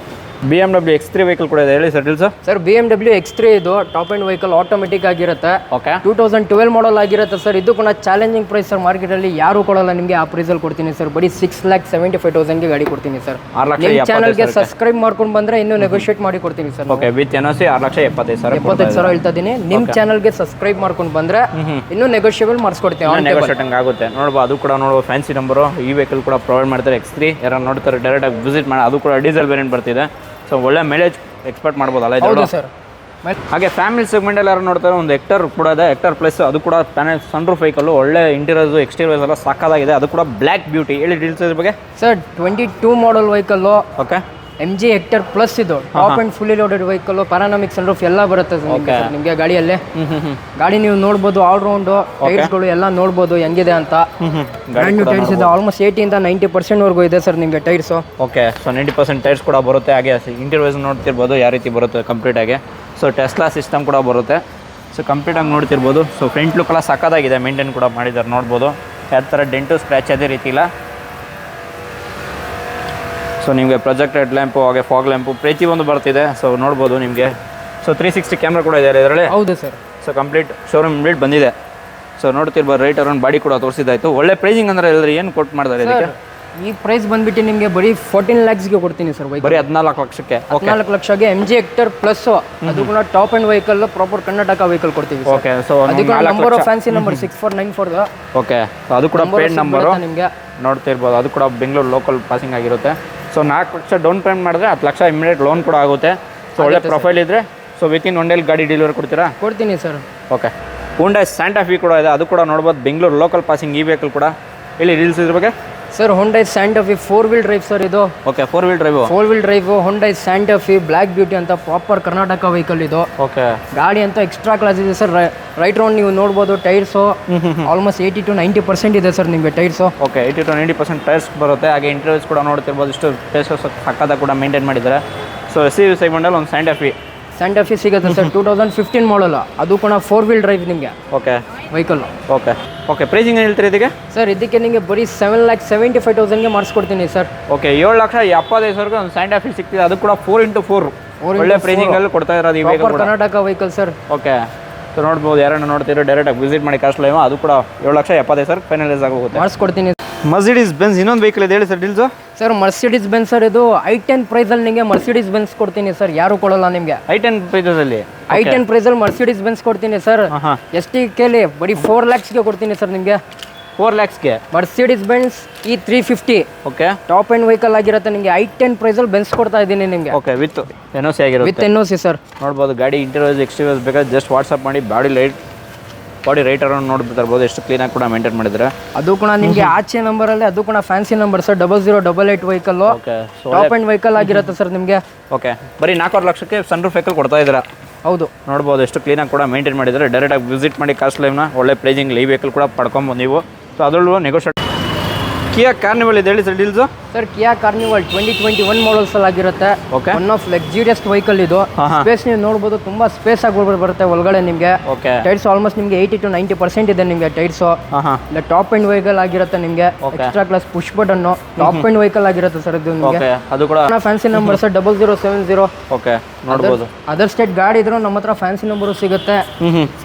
BMW X3 ವೆಹಿಕಲ್ ಕೂಡ ಇದೆ, ಹೇಳಿ ಸರ್. ಸರ್ BMW X3 ಇದು ಟಾಪ್ ಎಂಡ್ ವೆಹಿಕಲ್, ಆಟೋಮೆಟಿಕ್ ಆಗಿರುತ್ತೆ. ಓಕೆ, 2012 ಮಾಡಲ್ ಆಗಿರುತ್ತೆ ಸರ್. ಇದು ಕೂಡ ಚಾಲೆಂಜಿಂಗ್ ಪ್ರೈಸ್ ಸರ್, ಮಾರ್ಕೆಟ್ ಅಲ್ಲಿ ಯಾರು ಕೊಡಲ್ಲ ನಿಮಗೆ ಆ ಪ್ರೈಸ್ ಅಲ್ಲಿ ಕೊಡ್ತೀನಿ ಸರ್. ಬರೀ 6,75,000ಗೆ ಗಾಡಿ ಕೊಡ್ತೀನಿ ಸರ್. ನಿಮ್ಮ ಚಾನಲ್ಗೆ ಸಬ್ಸ್ಕ್ರೈಬ್ ಮಾಡ್ಕೊಂಡು ಬಂದ್ರೆ ಇನ್ನೂ ನೆಗೋಷಿಯೇಟ್ ಮಾಡಿ ಕೊಡ್ತೀನಿ ಸರ್. ಓಕೆ, ವಿತ್ NOC 6,75,000 ಹೇಳ್ತಾ ಇದೀನಿ. ನಿಮ್ಮ ಚಾನಲ್ಗೆ ಸಬ್ಸ್ಕ್ರೈಬ್ ಮಾಡ್ಕೊಂಡು ಬಂದ್ರೆ ಇನ್ನೂ ನೆಗೋಷಿಯಬಲ್ ಮಾಡಿಸ್ಕೊಡ್ತೀನಿ. ನೆಗೋಷಿಯೇಟಿಂಗ್ ಆಗುತ್ತೆ ನೋಡ್ಬೋದು. ಅದು ಕೂಡ ನೋಡುವ ಫ್ಯಾನ್ಸಿ ನಂಬರು ಈ ವೆಹಿಕಲ್ ಕೂಡ ಪ್ರೊವೈಡ್ ಮಾಡ್ತಾರೆ. X3 ಯಾರು ನೋಡ್ತಾರೆ ಡೈರೆಕ್ಟ್ ಆಗಿ ವಿಸಿಟ್ ಮಾಡಿ. ಅದು ಕೂಡ ಡೀಸೆಲ್ ವೇರಿಯಂಟ್ ಬರ್ತಿದೆ. ಸೊ ಒಳ್ಳೆ ಮೈಲೇಜ್ ಎಕ್ಸ್ಪೆಕ್ಟ್ ಮಾಡ್ಬೋದಲ್ಲ ಇದು ಸರ್. ಹಾಗೆ ಫ್ಯಾಮಿಲಿ ಸೆಗ್ಮೆಂಟಲ್ಲಿ ಯಾರು ನೋಡ್ತಾರೆ ಒಂದು ಎಕ್ಟರ್ ಕೂಡ ಇದೆ. ಎಕ್ಟರ್ ಪ್ಲಸ್ ಅದು ಕೂಡ ಪ್ಯಾನೆಲ್ ಸನ್ ರೂಫ್ ವೆಹಿಕಲ್, ಒಳ್ಳೆ ಇಂಟೀರಿಯರ್ಸ್ ಎಕ್ಸ್ಟೀರಿಯರ್ಸ್ ಎಲ್ಲ ಸಾಕಾಗಿದೆ. ಅದು ಕೂಡ ಬ್ಲ್ಯಾಕ್ ಬ್ಯೂಟಿ, ಹೇಳಿ ಡೀಟೇಲ್ಸ್ ಇದ್ರ ಬಗ್ಗೆ. Sir 22 model vehicle. Okay, MG Hector plus ಇದು top and fully loaded vehicle. Panoramic sunroof ಎಲ್ಲ ಬರುತ್ತೆ ನಿಮಗೆ ಗಾಡಿಯಲ್ಲಿ. ಗಾಡಿ ನೀವು ನೋಡ್ಬೋದು, ಆಲ್ ರೌಂಡ್ ಟೈರ್ಸ್ಗಳು ಎಲ್ಲ ನೋಡ್ಬೋದು ಹೆಂಗಿದೆ ಅಂತ. ಬ್ರ್ಯಾಂಡ್ ನ್ಯೂ ಟೈರ್ಸ್ ಇದೆ, ಆಲ್ಮೋಸ್ಟ್ 80 ಇಂದ 90% ವರೆಗೂ ಇದೆ ಸರ್ ನಿಮಗೆ ಟೈರ್ಸ್. ಓಕೆ, ಸೊ 90% ಟೈರ್ಸ್ ಕೂಡ ಬರುತ್ತೆ. ಹಾಗೆ ಇಂಟೀರಿಯರ್ಸ್ ನೋಡ್ತಿರ್ಬೋದು ಯಾವ ರೀತಿ ಬರುತ್ತೆ ಕಂಪ್ಲೀಟ್ ಆಗಿ. ಸೊ ಟೆಸ್ಲಾ ಸಿಸ್ಟಮ್ ಕೂಡ ಬರುತ್ತೆ. ಸೊ ಕಂಪ್ಲೀಟ್ ಆಗಿ ನೋಡ್ತಿರ್ಬೋದು. ಸೊ ಫ್ರಂಟ್ ಲುಕ್ ಎಲ್ಲ ಸಕ್ಕದಾಗಿದೆ, ಮೇಂಟೈನ್ ಕೂಡ ಮಾಡಿದ್ದಾರೆ ನೋಡ್ಬೋದು. ಯಾವ ಥರ ಡೆಂಟು ಸ್ಕ್ರ್ಯಾಚ್ ಅದೇ ರೀತಿ ಇಲ್ಲ. ಸೊ ನಿಮಗೆ ಪ್ರೊಜೆಕ್ಟ್ ಹೆಡ್ ಲ್ಯಾಂಪು ಹಾಗೆ ಫಾಗ್ ಲ್ಯಾಂಪು ಪ್ರತಿಯೊಂದು ಬರ್ತಿದೆ. ಸೊ ನೋಡ್ಬೋದು ನಿಮಗೆ. ಸೊ 360 ಕ್ಯಾಮ್ರಾ ಕೂಡ ಇದೆ ಇದರಲ್ಲಿ. ಹೌದು sir. So complete showroom build ಬಂದಿದೆ. ಸೊ ನೋಡ್ತಿರ್ಬೋದು ರೈಟ್ ಅರೌಂಡ್ ಬಾಡಿ ಕೂಡ ತೋರಿಸಿದಾಯ್ತು. ಒಳ್ಳೆ ಪ್ರೈಸಿಂಗ್ ಅಂದ್ರೆ ಹೇಳಿದ್ರೆ ಏನು ಕೊಟ್ಟು ಮಾಡ್ತಾರೆ ಇದಕ್ಕೆ? ಈ ಪ್ರೈಸ್ ಬಂದ್ಬಿಟ್ಟು ನಿಮಗೆ ಬರೀ 14 lakhsಗೆ ಕೊಡ್ತೀನಿ ಸರ್. ಬರೀ 14 ಲಕ್ಷಕ್ಕೆ. 14 ಲಕ್ಷಕ್ಕೆ MG ಹೆಕ್ಟರ್ ಪ್ಲಸ್. ಅದು ಕೂಡ top and vehicle, proper Karnataka vehicle ಕೊಡ್ತೀವಿ. ಓಕೆ, ಸೊ ಅದಕ್ಕೆ ನಂಬರ್ ಫ್ಯಾನ್ಸಿ ನಂಬರ್ 6494. ಓಕೆ, ಅದು ಕೂಡ ಪೇಡ್ ನಂಬರ್ ನಿಮಗೆ ನೋಡ್ತಿರ್ಬೋದು. ಅದು ಕೂಡ ಬೆಂಗಳೂರು ಲೋಕಲ್ ಪಾಸಿಂಗ್ ಆಗಿರುತ್ತೆ. ಸೊ 4 ಲಕ್ಷ ಡೌನ್ ಪೇಮೆಂಟ್ ಮಾಡಿದ್ರೆ 10 ಲಕ್ಷ ಇಮಿಡಿಯೇಟ್ ಲೋನ್ ಕೂಡ ಆಗುತ್ತೆ. ಸೊ ಒಳ್ಳೆ ಪ್ರೊಫೈಲ್ ಇದ್ರೆ ಸೊ ವಿತಿನ್ 1 day ಗಾಡಿ ಡೆಲಿವರಿ ಕೊಡ್ತೀರಾ? ಕೊಡ್ತೀನಿ sir. Okay, Hyundai Santa Fe ಕೂಡ ಇದೆ. ಅದು ಕೂಡ ನೋಡ್ಬೋದು, ಬೆಂಗಳೂರು ಲೋಕಲ್ ಪಾಸಿಂಗ್ ಈ ವೆಹಿಕಲ್ ಕೂಡ. ಇಲ್ಲಿ ಡೀಲ್ಸ್ ಇದ್ರ ಬಗ್ಗೆ. Sir Hyundai Santa Fe 4-wheel drive sir ಇದು. Okay, 4-wheel drive. 4-wheel drive Hyundai Santa Fe black beauty ಅಂತ ಪ್ರಾಪರ್ ಕರ್ನಾಟಕ ವೆಹಿಕಲ್ ಇದು. ಓಕೆ, ಗಾಡಿ ಅಂತ ಎಕ್ಸ್ಟ್ರಾ ಕ್ಲಾಸ್ ಇದೆ ಸರ್. ರೈಟ್ ರೌಂಡ್ ನೀವು ನೋಡ್ಬೋದು. ಟೈರ್ಸು ಆಲ್ಮೋಸ್ಟ್ 80 to 90% ಇದೆ ಸರ್ ನಿಮಗೆ ಟೈರ್ಸು. ಓಕೆ, 80 to 90% ಟೈರ್ಸ್ ಬರುತ್ತೆ. ಹಾಗೆ ಇಂಟೀರಿಯರ್ಸ್ ಕೂಡ ನೋಡ್ತಿರ್ಬೋದು. ಇಷ್ಟು ಟೇಸ್ಟ್ ಸಕ್ಕದ ಕೂಡ ಮೇಂಟೈನ್ ಮಾಡಿದ್ದಾರೆ. ಸೊ SUV ಸೆಗ್ಮೆಂಟಲ್ಲಿ ಒಂದು Santa Fe ಸಿಗುತ್ತೆ ಸರ್. 2015 ಮಾಡಲ್. ಅದು ಕೂಡ 4-wheel drive ನಿಮಗೆ. Okay, vehicle. ಓಕೆ, ಪ್ರೈಸಿಂಗ್ ಏನು ಹೇಳ್ತೀರಿ ಇದಕ್ಕೆ? ಸರ್ ಇದಕ್ಕೆ ನಿಮಗೆ ಬರೀ 7,75,000ಗೆ ಮಾಡಿಸ್ಕೊಡ್ತೀನಿ ಸರ್. ಓಕೆ, 7,75,000ಗೆ ಒಂದು Santa Fe ಸಿಗ್ತಿದೆ. ಅದು ಕೂಡ 4x4 ಒಳ್ಳೆ ಪ್ರೈಸಿಂಗ್ ಅಲ್ಲಿ ಕೊಡ್ತಾ ಇರೋದು ಈ vehicle. Karnataka vehicle sir. Okay, so ನೋಡ್ಬೋದು. ಯಾರನ್ನ ನೋಡ್ತೀರೋ ಡೈರೆಕ್ಟ್ ಆಗಿ ವಿಸಿಟ್ ಮಾಡಿ ಕಾಸ್ಟ್ ಲೈವ್. ಅದು ಕೂಡ 7,75,000 ಫೈನಲೈಸ್ ಆಗೋಗುತ್ತೆ. ಮಾಡಿಸ್ಕೊಡ್ತೀನಿ. ಮರ್ಸಿಡೀಸ್ ಬೆನ್ಸ್ ಇನ್ನೊಂದು ವೆಹಿಕಲ್ ಇದೆ, ಹೇಳಿ sir deals. Sir Mercedes Benz sir ಇದು i10 ಪ್ರೈಸಲ್ಲಿ ನಿಮಗೆ ಮರ್ಸಿಡೀಸ್ ಬೆನ್ಸ್ ಕೊಡ್ತೀನಿ ಸರ್. ಯಾರು ಕೊಡಲ್ಲ ನಿಮಗೆ i10 ಪ್ರೈಸಲ್ಲಿ. i10 ಪ್ರೈಸಲ್ಲಿ ಮರ್ಸಿಡೀಸ್ ಬೆನ್ಸ್ ಕೊಡ್ತೀನಿ ಸರ್. STKಲಿ ಬರೀ 4 lakhsಗೆ ಕೊಡ್ತೀನಿ ಸರ್ ನಿಮಗೆ. 4 lakhsಗೆ Mercedes Benz E350 okay top end vehicle ಆಗಿರುತ್ತೆ ನಿಮಗೆ i10 ಪ್ರೈಸಲ್ಲಿ ಬೆನ್ಸ್ ಕೊಡ್ತಾ ಇದ್ದೀನಿ ನಿಮಗೆ ಓಕೆ ವಿತ್ NOC ಆಗಿರುತ್ತೆ ವಿತ್ NOC ಸರ್. ನೋಡ್ಬೋದು ಗಾಡಿ ಇಂಟೀರಿಯರ್ಸ್ ಎಕ್ಸ್ಟೀರಿಯರ್ಸ್ ಬೇಕಾದ್ರೆ ಜಸ್ಟ್ ವಾಟ್ಸಪ್ ಮಾಡಿ ಬಾಡಿ ರೈಟರ್ ನೋಡ್ಬಿಟ್ಟು ಇರ್ಬೋದು ಎಷ್ಟು ಕ್ಲೀನಾಗಿ ಕೂಡ ಮೇಂಟೈನ್ ಮಾಡಿದ್ರೆ. ಅದು ಕೂಡ ನಿಮಗೆ ಆಚೆ ನಂಬರಲ್ಲಿ ಅದು ಕೂಡ fancy number sir 0088 vehicle okay top end vehicle ಆಗಿರುತ್ತೆ ಸರ್ ನಿಮಗೆ. ಓಕೆ ಬರೀ 4 ಲಕ್ಷಕ್ಕೆ ಸನ್ ರೂಫ್ ವೆಹಿಕಲ್ ಕೊಡ್ತಾ ಇದ್ದೀರಾ. ಹೌದು ನೋಡ್ಬೋದು ಎಷ್ಟು ಕ್ಲೀನಾಗಿ ಕೂಡ ಮೇಂಟೈನ್ ಮಾಡಿದ್ದಾರೆ. ಡೈರೆಕ್ಟಾಗಿ ವಿಸಿಟ್ ಮಾಡಿ ಕಾಸ್ಟ್ ಲೈವ್ನ ಒಳ್ಳೆ ಪ್ರೈಸಿಂಗ್ ಈ ವೆಹಿಕಲ್ ಕೂಡ ಪಡ್ಕೊಬೋದು ನೀವು. ಸೊ ಅದರಲ್ಲೂ ನೆಗೋಷಿಯೇಟ್ ಕಿಯಾ ಕಾರ್ನಿವಲ್ ಇದೆ ಹೇಳಿ sir deals. Sir Kia carnival 2021 models ಅಲ್ಲಿ ಆಗಿರುತ್ತೆ. Okay one of luxurious vehicle ಇದು. ಸ್ಪೇಸ್ ನೀವು ನೋಡ್ಬೋದು ತುಂಬಾ ಸ್ಪೇಸ್ ಆಗಿ ಬರುತ್ತೆ ಒಳಗಡೆ ನಿಮಗೆ. ಓಕೆ ಟೈರ್ಸ್ ಆಲ್ಮೋಸ್ಟ್ ನಿಮಗೆ 80 to 90% ಇದೆ ನಿಮಗೆ ಟೈರ್ಸ್. ಇಲ್ಲ ಟಾಪ್ ಎಂಡ್ ವೆಹಿಕಲ್ ಆಗಿರುತ್ತೆ ನಿಮಗೆ. Extra class push button top end vehicle ಆಗಿರುತ್ತೆ ಸರ್ ಇದು ನಿಮಗೆ. ಅದು ಕೂಡ ಫ್ಯಾನ್ಸಿ ನಂಬರ್ ಸರ್ 0070. ಓಕೆ ನೋಡ್ಬೋದು ಅದರ್ ಸ್ಟೇಟ್ ಗಾಡಿ ಇದ್ರು ನಮ್ಮ ಹತ್ರ ಫ್ಯಾನ್ಸಿ ನಂಬರು ಸಿಗುತ್ತೆ.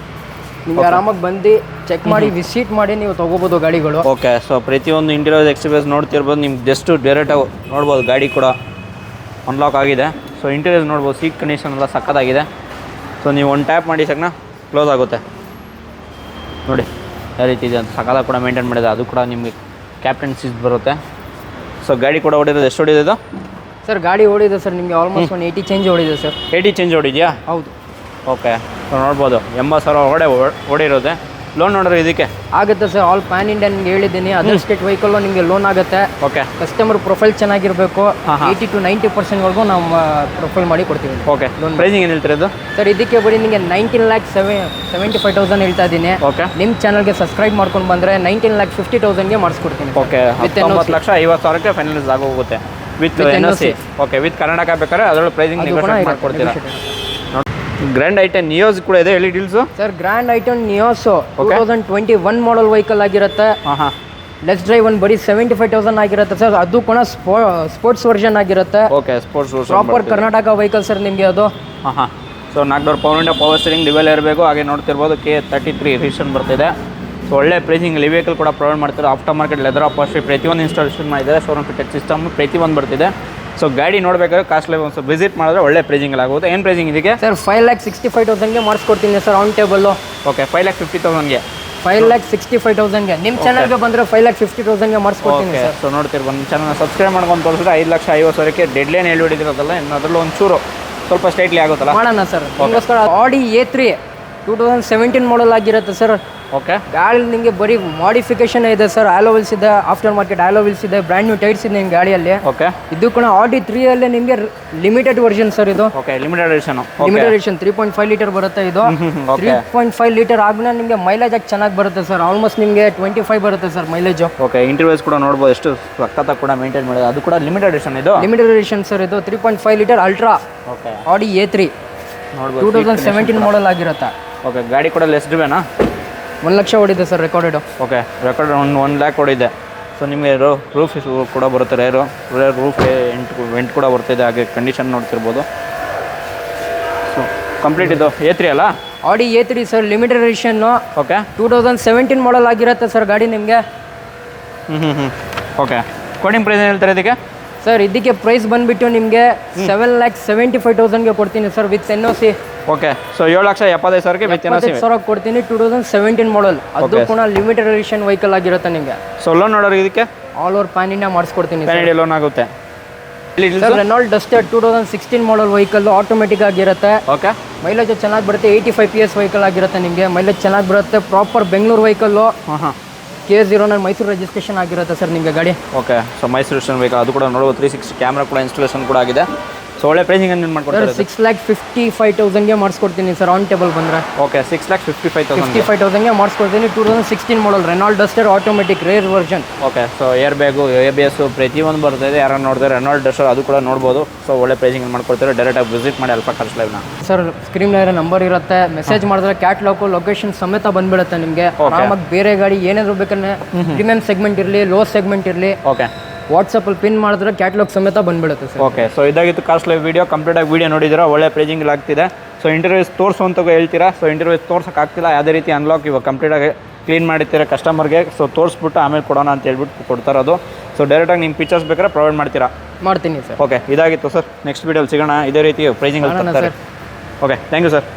ನೀವು ಆರಾಮಾಗಿ ಬಂದು ಚೆಕ್ ಮಾಡಿ ವಿಸಿಟ್ ಮಾಡಿ ನೀವು ತಗೋಬೋದು ಗಾಡಿಗಳು. ಓಕೆ ಸೊ ಪ್ರತಿಯೊಂದು ಇಂಟೀರಿಯರ್ ಎಕ್ಸ್ಪೀರಿಯನ್ಸ್ ನೋಡ್ತಿರ್ಬೋದು ನಿಮ್ಗೆ ಜಸ್ಟ್ ಡೈರೆಕ್ಟಾಗಿ ನೋಡ್ಬೋದು ಗಾಡಿ ಕೂಡ ಅನ್ಲಾಕ್ ಆಗಿದೆ. ಸೊ ಇಂಟೀರಿಯರ್ಸ್ ನೋಡ್ಬೋದು ಸೀಟ್ ಕಂಡೀಷನ್ ಎಲ್ಲ ಸಕ್ಕತ್ತಾಗಿದೆ. ಸೊ ನೀವು ಒಂದು ಟ್ಯಾಪ್ ಮಾಡಿ ಸಕ್ನ ಕ್ಲೋಸ್ ಆಗುತ್ತೆ ನೋಡಿ ಯಾವ ರೀತಿ ಇದೆ ಅಂತ ಸಕ್ಕತ್ತಾಗಿ ಕೂಡ ಮೇಂಟೈನ್ ಮಾಡಿದೆ. ಅದು ಕೂಡ ನಿಮಗೆ ಕ್ಯಾಪ್ಟನ್ ಸೀಟ್ ಬರುತ್ತೆ. ಸೊ ಗಾಡಿ ಕೂಡ ಓಡಿರೋದು ಎಷ್ಟು ಓಡಿದೆ ಇದು ಸರ್? ಗಾಡಿ ಓಡಿದೆ ಸರ್ ನಿಮಗೆ ಆಲ್ಮೋಸ್ಟ್ 80 ಚೇಂಜ್ ಓಡಿದೆ ಸರ್. 80 ಚೇಂಜ್ ಓಡಿದೆಯಾ? ಹೌದು. ಓಕೆ ಸೊ ನೋಡ್ಬೋದು 80,000 ಓಡಿರೋದೆ. ಲೋನ್ ನೋಡಿದ್ರೆ ಇದಕ್ಕೆ ಆಗುತ್ತೆ ಸರ್. ಆಲ್ ಪ್ಯಾನ್ ಇಂಡಿಯಾ ನಿಮ್ಗೆ ಹೇಳಿದ್ದೀನಿ. ಅದರ್ ಸ್ಟೇಟ್ ವೆಹಿಕಲ್ ನಿಮಗೆ ಲೋನ್ ಆಗುತ್ತೆ. ಓಕೆ ಕಸ್ಟಮರ್ ಪ್ರೊಫೈಲ್ ಚೆನ್ನಾಗಿರಬೇಕು. 80 to 90% ನಾವು ಪ್ರೊಫೈಲ್ ಮಾಡಿ ಕೊಡ್ತೀವಿ. ಓಕೆ ಲೋನ್ ಪ್ರೈಸಿಂಗ್ ಏನು ಹೇಳ್ತೀರಿ ಇದು ಸರ್? ಇದಕ್ಕೆ ಬರೀ ನಿಮಗೆ 19,75,000 ಹೇಳ್ತಾ ಇದ್ದೀನಿ. ಓಕೆ ನಿಮ್ಮ ಚಾನಲ್ಗೆ ಸಬ್ಸ್ಕ್ರೈಬ್ ಮಾಡ್ಕೊಂಡು ಬಂದರೆ 19,50,000ಗೆ ಮಾಡಿಸ್ಕೊಡ್ತೀನಿ. ಓಕೆ 19,50,000ಕ್ಕೆ ಫೈನಲೈಸ್ ಆಗೋಗುತ್ತೆ with NOC. Okay with Karnataka ಬೇಕಾದ್ರೆ ಅದರಲ್ಲೂ ಪ್ರೈಸಿಂಗ್ ನೆಗೋಷಿಯೇಟ್ ಮಾಡ್ಕೊಡ್ತೀರಾ. ಗ್ರ್ಯಾಂಡ್ ಐಟನ್ ನಿಯೋಸ್ ಕೂಡ ಇದೆ ಹೇಳಿ deals. Sir grand i ten Nios 2021 model vehicle ಆಗಿರುತ್ತೆ. ಲೆಸ್ ಡ್ರೈವ್ ಒಂದು ಬರೀ 75,000 ಆಗಿರುತ್ತೆ ಸರ್. ಅದು ಕೂಡ ಸ್ಪೋರ್ಟ್ಸ್ ವರ್ಷನ್ ಆಗಿರುತ್ತೆ. Okay sports proper Karnataka vehicle sir ನಿಮಗೆ ಅದು. So 4 door power window power steering ಡಿವೆಲ್ ಇರಬೇಕು. ಹಾಗೆ ನೋಡ್ತಿರ್ಬೋದು K33 ರಿಜಿಸ್ಟ್ರೇಷನ್ ಬರ್ತಿದೆ. ಸೊ ಒಳ್ಳೆ ಪ್ರೈಸಿಂಗ್ ವೆಹಿಕಲ್ ಕೂಡ ಪ್ರೊವೈಡ್ ಮಾಡ್ತಾರೆ. ಆಫ್ಟರ್ ಮಾರ್ಕೆಟ್ ಲೆದರ್ ಅಪಾಸ್ಟ್ರಿ ಪ್ರತಿಯೊಂದು ಇನ್ಸ್ಟಾಲೇಷನ್ ಮಾಡಿದ್ದಾರೆ. ಶೋರೂಮ್ ಫಿಟೆಡ್ ಸಿಸ್ಟಮ್ ಪ್ರತಿಯೊಂದು ಬರ್ತಿದೆ. ಸೊ ಗಾಡಿ ನೋಡಬೇಕಾದ್ರೆ ಕಾಸ್ಟ್ಲಿ ಒಂದು ವಿಸಿಟ್ ಮಾಡಿದ್ರೆ ಒಳ್ಳೆ ಪ್ರೈಸಿಂಗ್ ಆಗುತ್ತೆ. ಏನು ಪ್ರೈಸಿಂಗ್ ಇದಕ್ಕೆ ಸರ್? 5,65,000ಗೆ ಮಾಡಿಸ್ಕೊಡ್ತೀನಿ ಸರ್ ಆನ್ ಟೇಬಲ್. ಓಕೆ 5,50,000ಗೆ 5,65,000ಗೆ ನಿಮ್ಮ ಚಾನಲ್ಗೆ ಬಂದರೆ 5,50,000ಗೆ ಮಾಡಿಸ್ಕೊಡ್ತೀನಿ ಸರ್. ಸೊ ನೋಡ್ತಿರ್ಬೋದು ನಿಮ್ಮ ಚಾನಲ್ನ ಸಬ್ಸ್ಕ್ರೈಬ್ ಮಾಡ್ಕೊಂಡು ತೋರಿಸಿದ್ರೆ 5,50,000ಕ್ಕೆ ಡೆಡ್ ಲೈನ್ ಹೇಳ್ಬಿಟ್ಟಿರೋದಲ್ಲ ಇನ್ನು ಅದರಲ್ಲೂ ಒಂಚೂರು ಸ್ವಲ್ಪ ಸ್ಟೈಟ್ಲಿ ಆಗುತ್ತಲ್ಲ ಮಾಡೋಣ ಸರ್. ಅದಕ್ಕೋಸ್ಕರ ಆಡಿ A3 2017 ಮಾಡಲ್ ಆಗಿರುತ್ತೆ ಸರ್. ಓಕೆ ಗಾಡಿ ನಿಮಗೆ ಬರೀ ಮಾಡಿಫಿಕೇಶನ್ ಇದೆ ಸರ್. ಆಲೋವಿಲ್ಸ್ ಇದೆ, ಆಫ್ಟರ್ ಮಾರ್ಕೆಟ್ ಆಲೋವಿಲ್ಸ್ ಇದೆ, ಬ್ರ್ಯಾಂಡ್ ನ್ಯೂ ಟೈರ್ಸ್ ಇದೆ ನಿಮ್ಮ ಗಾಡಿಯಲ್ಲಿ. ಓಕೆ ಇದು ಕೂಡ ಆಡಿ 3 ಅಲ್ಲೇ ನಿಮಗೆ ಲಿಮಿಟೆಡ್ ವರ್ಷನ್ ಸರ್ ಇದು. ಓಕೆ ಲಿಮಿಟೆಡ್ ಎಡಿಷನ್ 3.5 ಲೀಟರ್ ಬರುತ್ತೆ ಇದು. 3.5 ಲೀಟರ್ ಆದ್ಮೇಲೆ ನಿಮಗೆ ಮೈಲೇಜ್ ಆಗಿ ಚೆನ್ನಾಗಿ ಬರುತ್ತೆ ಸರ್. ಆಲ್ಮೋಸ್ಟ್ ನಿಮಗೆ 25 ಬರುತ್ತೆ ಸರ್ ಮೈಲೇಜ್. ಓಕೆ ಇಂಟರ್ವ್ಯೂಸ್ ಕೂಡ ನೋಡ್ಬೋದು ಎಷ್ಟು ಸಖತ್ತಾಗಿ ಕೂಡ ಮೇಂಟೈನ್ ಮಾಡಿದೆ. ಅದು ಕೂಡ ಲಿಮಿಟೆಡ್ ಎಡಿಷನ್ ಇದು. ಲಿಮಿಟೆಡ್ ಎಡಿಷನ್ ಸರ್ ಇದು. 3.5 ಲೀಟರ್ ಅಲ್ಟ್ರಾ ಓಕೆ ಆಡಿ A3 ನೋಡ್ಬೋದು 2017 ಮಾಡಲ್ ಆಗಿರುತ್ತೆ. ಓಕೆ ಗಾಡಿ ಕೂಡ ಲೆಸ್ ಡ್ರಿವೇನಾ? 1 ಲಕ್ಷ ಓಡಿದೆ sir recorded. Okay record 1 lac ಓಡಿದೆ. ಸೊ ನಿಮಗೆ ರೂಫ್ ಕೂಡ ಬರುತ್ತೆ. ರೂಫ್ ವೆಂಟ್ ಕೂಡ ಬರ್ತಿದೆ. ಹಾಗೆ ಕಂಡೀಷನ್ ನೋಡ್ತಿರ್ಬೋದು. ಸೊ ಕಂಪ್ಲೀಟ್ ಇದು A3 ಅಲ್ಲ? Audi A3 sir limited edition. Okay 2017 model ಆಗಿರುತ್ತೆ ಸರ್ ಗಾಡಿ ನಿಮಗೆ. ಓಕೆ ಕೋಡಿಂಗ್ ಪ್ರೈಸ್ ಏನು ಹೇಳ್ತಾರೆ ಇದಕ್ಕೆ ಸರ್? ಇದಕ್ಕೆ ಪ್ರೈಸ್ ಬಂದುಬಿಟ್ಟು ನಿಮಗೆ 7,75,000ಗೆ ಕೊಡ್ತೀನಿ sir with NOC. Okay so 7,75,000ಕ್ಕೆ ವಿತ್ NOC ಕೊಡ್ತೀನಿ. 2017 ಮಾಡಲ್. ಅದು ಕೂಡ ಲಿಮಿಟೆಡ್ ಎಡಿಷನ್ ವೆಹಿಕಲ್ ಆಗಿರುತ್ತೆ ನಿಮಗೆ. ಸೊ ಲೋನ್ ನೋಡೋರು ಇದಕ್ಕೆ ಆಲ್ ಓವರ್ ಪ್ಯಾನ್ ಇಂಡಿಯಾ ಮಾಡಿಸ್ಕೊಡ್ತೀನಿ. ಪ್ಯಾನ್ ಇಂಡಿಯಾ ಲೋನ್ ಆಗುತ್ತೆ. Sir Renault Duster 2016 model vehicle automatic ಆಗಿರುತ್ತೆ. ಓಕೆ ಮೈಲೇಜ್ ಚೆನ್ನಾಗಿ ಬರುತ್ತೆ. 85 PS ವೆಹಿಕಲ್ ಆಗಿರುತ್ತೆ ನಿಮಗೆ. ಮೈಲೇಜ್ ಚೆನ್ನಾಗಿ ಬರುತ್ತೆ. Proper Bengaluru vehicle. K09 Mysuru registration ಆಗಿರುತ್ತೆ ಸರ್ ನಿಮಗೆ ಗಾಡಿ. Okay so Mysuru registration vehicle. ಅದು ಕೂಡ ನೋಡ್ಬೋದು 360 ಕ್ಯಾಮ್ರಾ ಕೂಡ ಇನ್ಸ್ಟಾಲೇಷನ್ ಕೂಡ ಆಗಿದೆ. ಸೊ ಒಳ್ಳೆ ಪ್ರೈಸಿಂಗ್ ಏನು ಮಾಡ್ಕೊಡ್ತಾರೆ? 6,55,000ಗೆ ಮಾಡಿಸ್ಕೊಡ್ತೀನಿ ಸರ್ ಆನ್ ಟೇಬಲ್ ಬಂದರೆ. ಓಕೆ 6,55,000ಗೆ ಮಾಡಿಸ್ಕೊಡ್ತೀನಿ. 2016 model Renault Duster automatic rare version. Okay so airbag ABS ಪ್ರತಿಯೊಂದು ಬರ್ತಾಯಿದೆ. ಯಾರು ನೋಡಿದ್ರೆ ರೆನಾಲ್ಡ್ ಡಸ್ಟರ್ ಅದು ಕೂಡ ನೋಡ್ಬೋದು. ಸೊ ಒಳ್ಳೆ ಪ್ರೈಸಿಂಗ್ ಮಾಡ್ಕೊಡ್ತಾರೆ. ಡೈರೆಕ್ಟಾಗಿ ವಿಸಿಟ್ ಮಾಡಿ ಅಲ್ಫಾ ಕಾರ್ಸ್ ಲೈವ್ನ. ಸರ್ ಸ್ಕ್ರೀನ್ ಮೇಲೆ ನಂಬರ್ ಇರುತ್ತೆ. ಮೆಸೇಜ್ ಮಾಡಿದ್ರೆ ಕ್ಯಾಟ್ಲಾಗು ಲೊಕೇಶನ್ ಸಮೇತ ಬಂದ್ಬಿಡುತ್ತೆ ನಿಮಗೆ. ಆರಾಮಾಗಿ ಬೇರೆ ಗಾಡಿ ಏನಾದರೂ ಬೇಕಂದ್ರೆ ಪ್ರೀಮಿಯಂ ಸೆಗ್ಮೆಂಟ್ ಇರಲಿ ಲೋ ಸೆಗ್ಮೆಂಟ್ ಇರಲಿ ಓಕೆ ವಾಟ್ಸಪ್ಪಲ್ಲಿ ಪಿನ್ ಮಾಡಿದ್ರೆ ಕ್ಯಾಟ್ಲಾಗ್ ಸಮೇತ ಬಂದ್ಬಿಡುತ್ತೆ ಸರ್. ಓಕೆ ಸೊ ಇದಾಗಿತ್ತು ಕಾಸ್ಟ್ ಲೈವ್ ವೀಡಿಯೋ. ಕಂಪ್ಲೀಟಾಗಿ ವೀಡಿಯೋ ನೋಡಿದ್ದೀರಾ. ಒಳ್ಳೆ ಪ್ರೈಸಿಂಗ್ ಆಗ್ತಿದೆ. ಸೊ ಇಂಟರ್ವ್ಯೂಸ್ ತೋರಿಸುವಂತ ಹೇಳ್ತೀರಾ. ಸೊ ಇಂಟರ್ವ್ಯೂಸ್ ತೋರ್ಸೋಕ್ಕಾಗ್ತಿಲ್ಲ. ಯಾವುದೇ ರೀತಿ ಅನ್ಲಾಕ್ ಇವಾಗ ಕಂಪ್ಲೀಟಾಗಿ ಕ್ಲೀನ್ ಮಾಡಿರ್ತೀರ ಕಸ್ಟಮರ್ಗೆ. ಸೊ ತೋರಿಸ್ಬಿಟ್ಟು ಆಮೇಲೆ ಕೊಡೋಣ ಅಂತ ಹೇಳ್ಬಿಟ್ಟು ಕೊಡ್ತಾರದು. ಸೊ ಡೈರೆಕ್ಟಾಗಿ ನಿಮ್ಮ ಪಿಕ್ಚರ್ಸ್ ಬೇಕಾದ್ರೆ ಪ್ರೊವೈಡ್ ಮಾಡ್ತೀರಾ? ಮಾಡ್ತೀನಿ ಸರ್. ಓಕೆ ಇದಾಗಿತ್ತು ಸರ್. ನೆಕ್ಸ್ಟ್ ವೀಡಿಯೋಲಿ ಸಿಗೋಣ. ಇದೇ ರೀತಿ pricing. Okay thank you sir.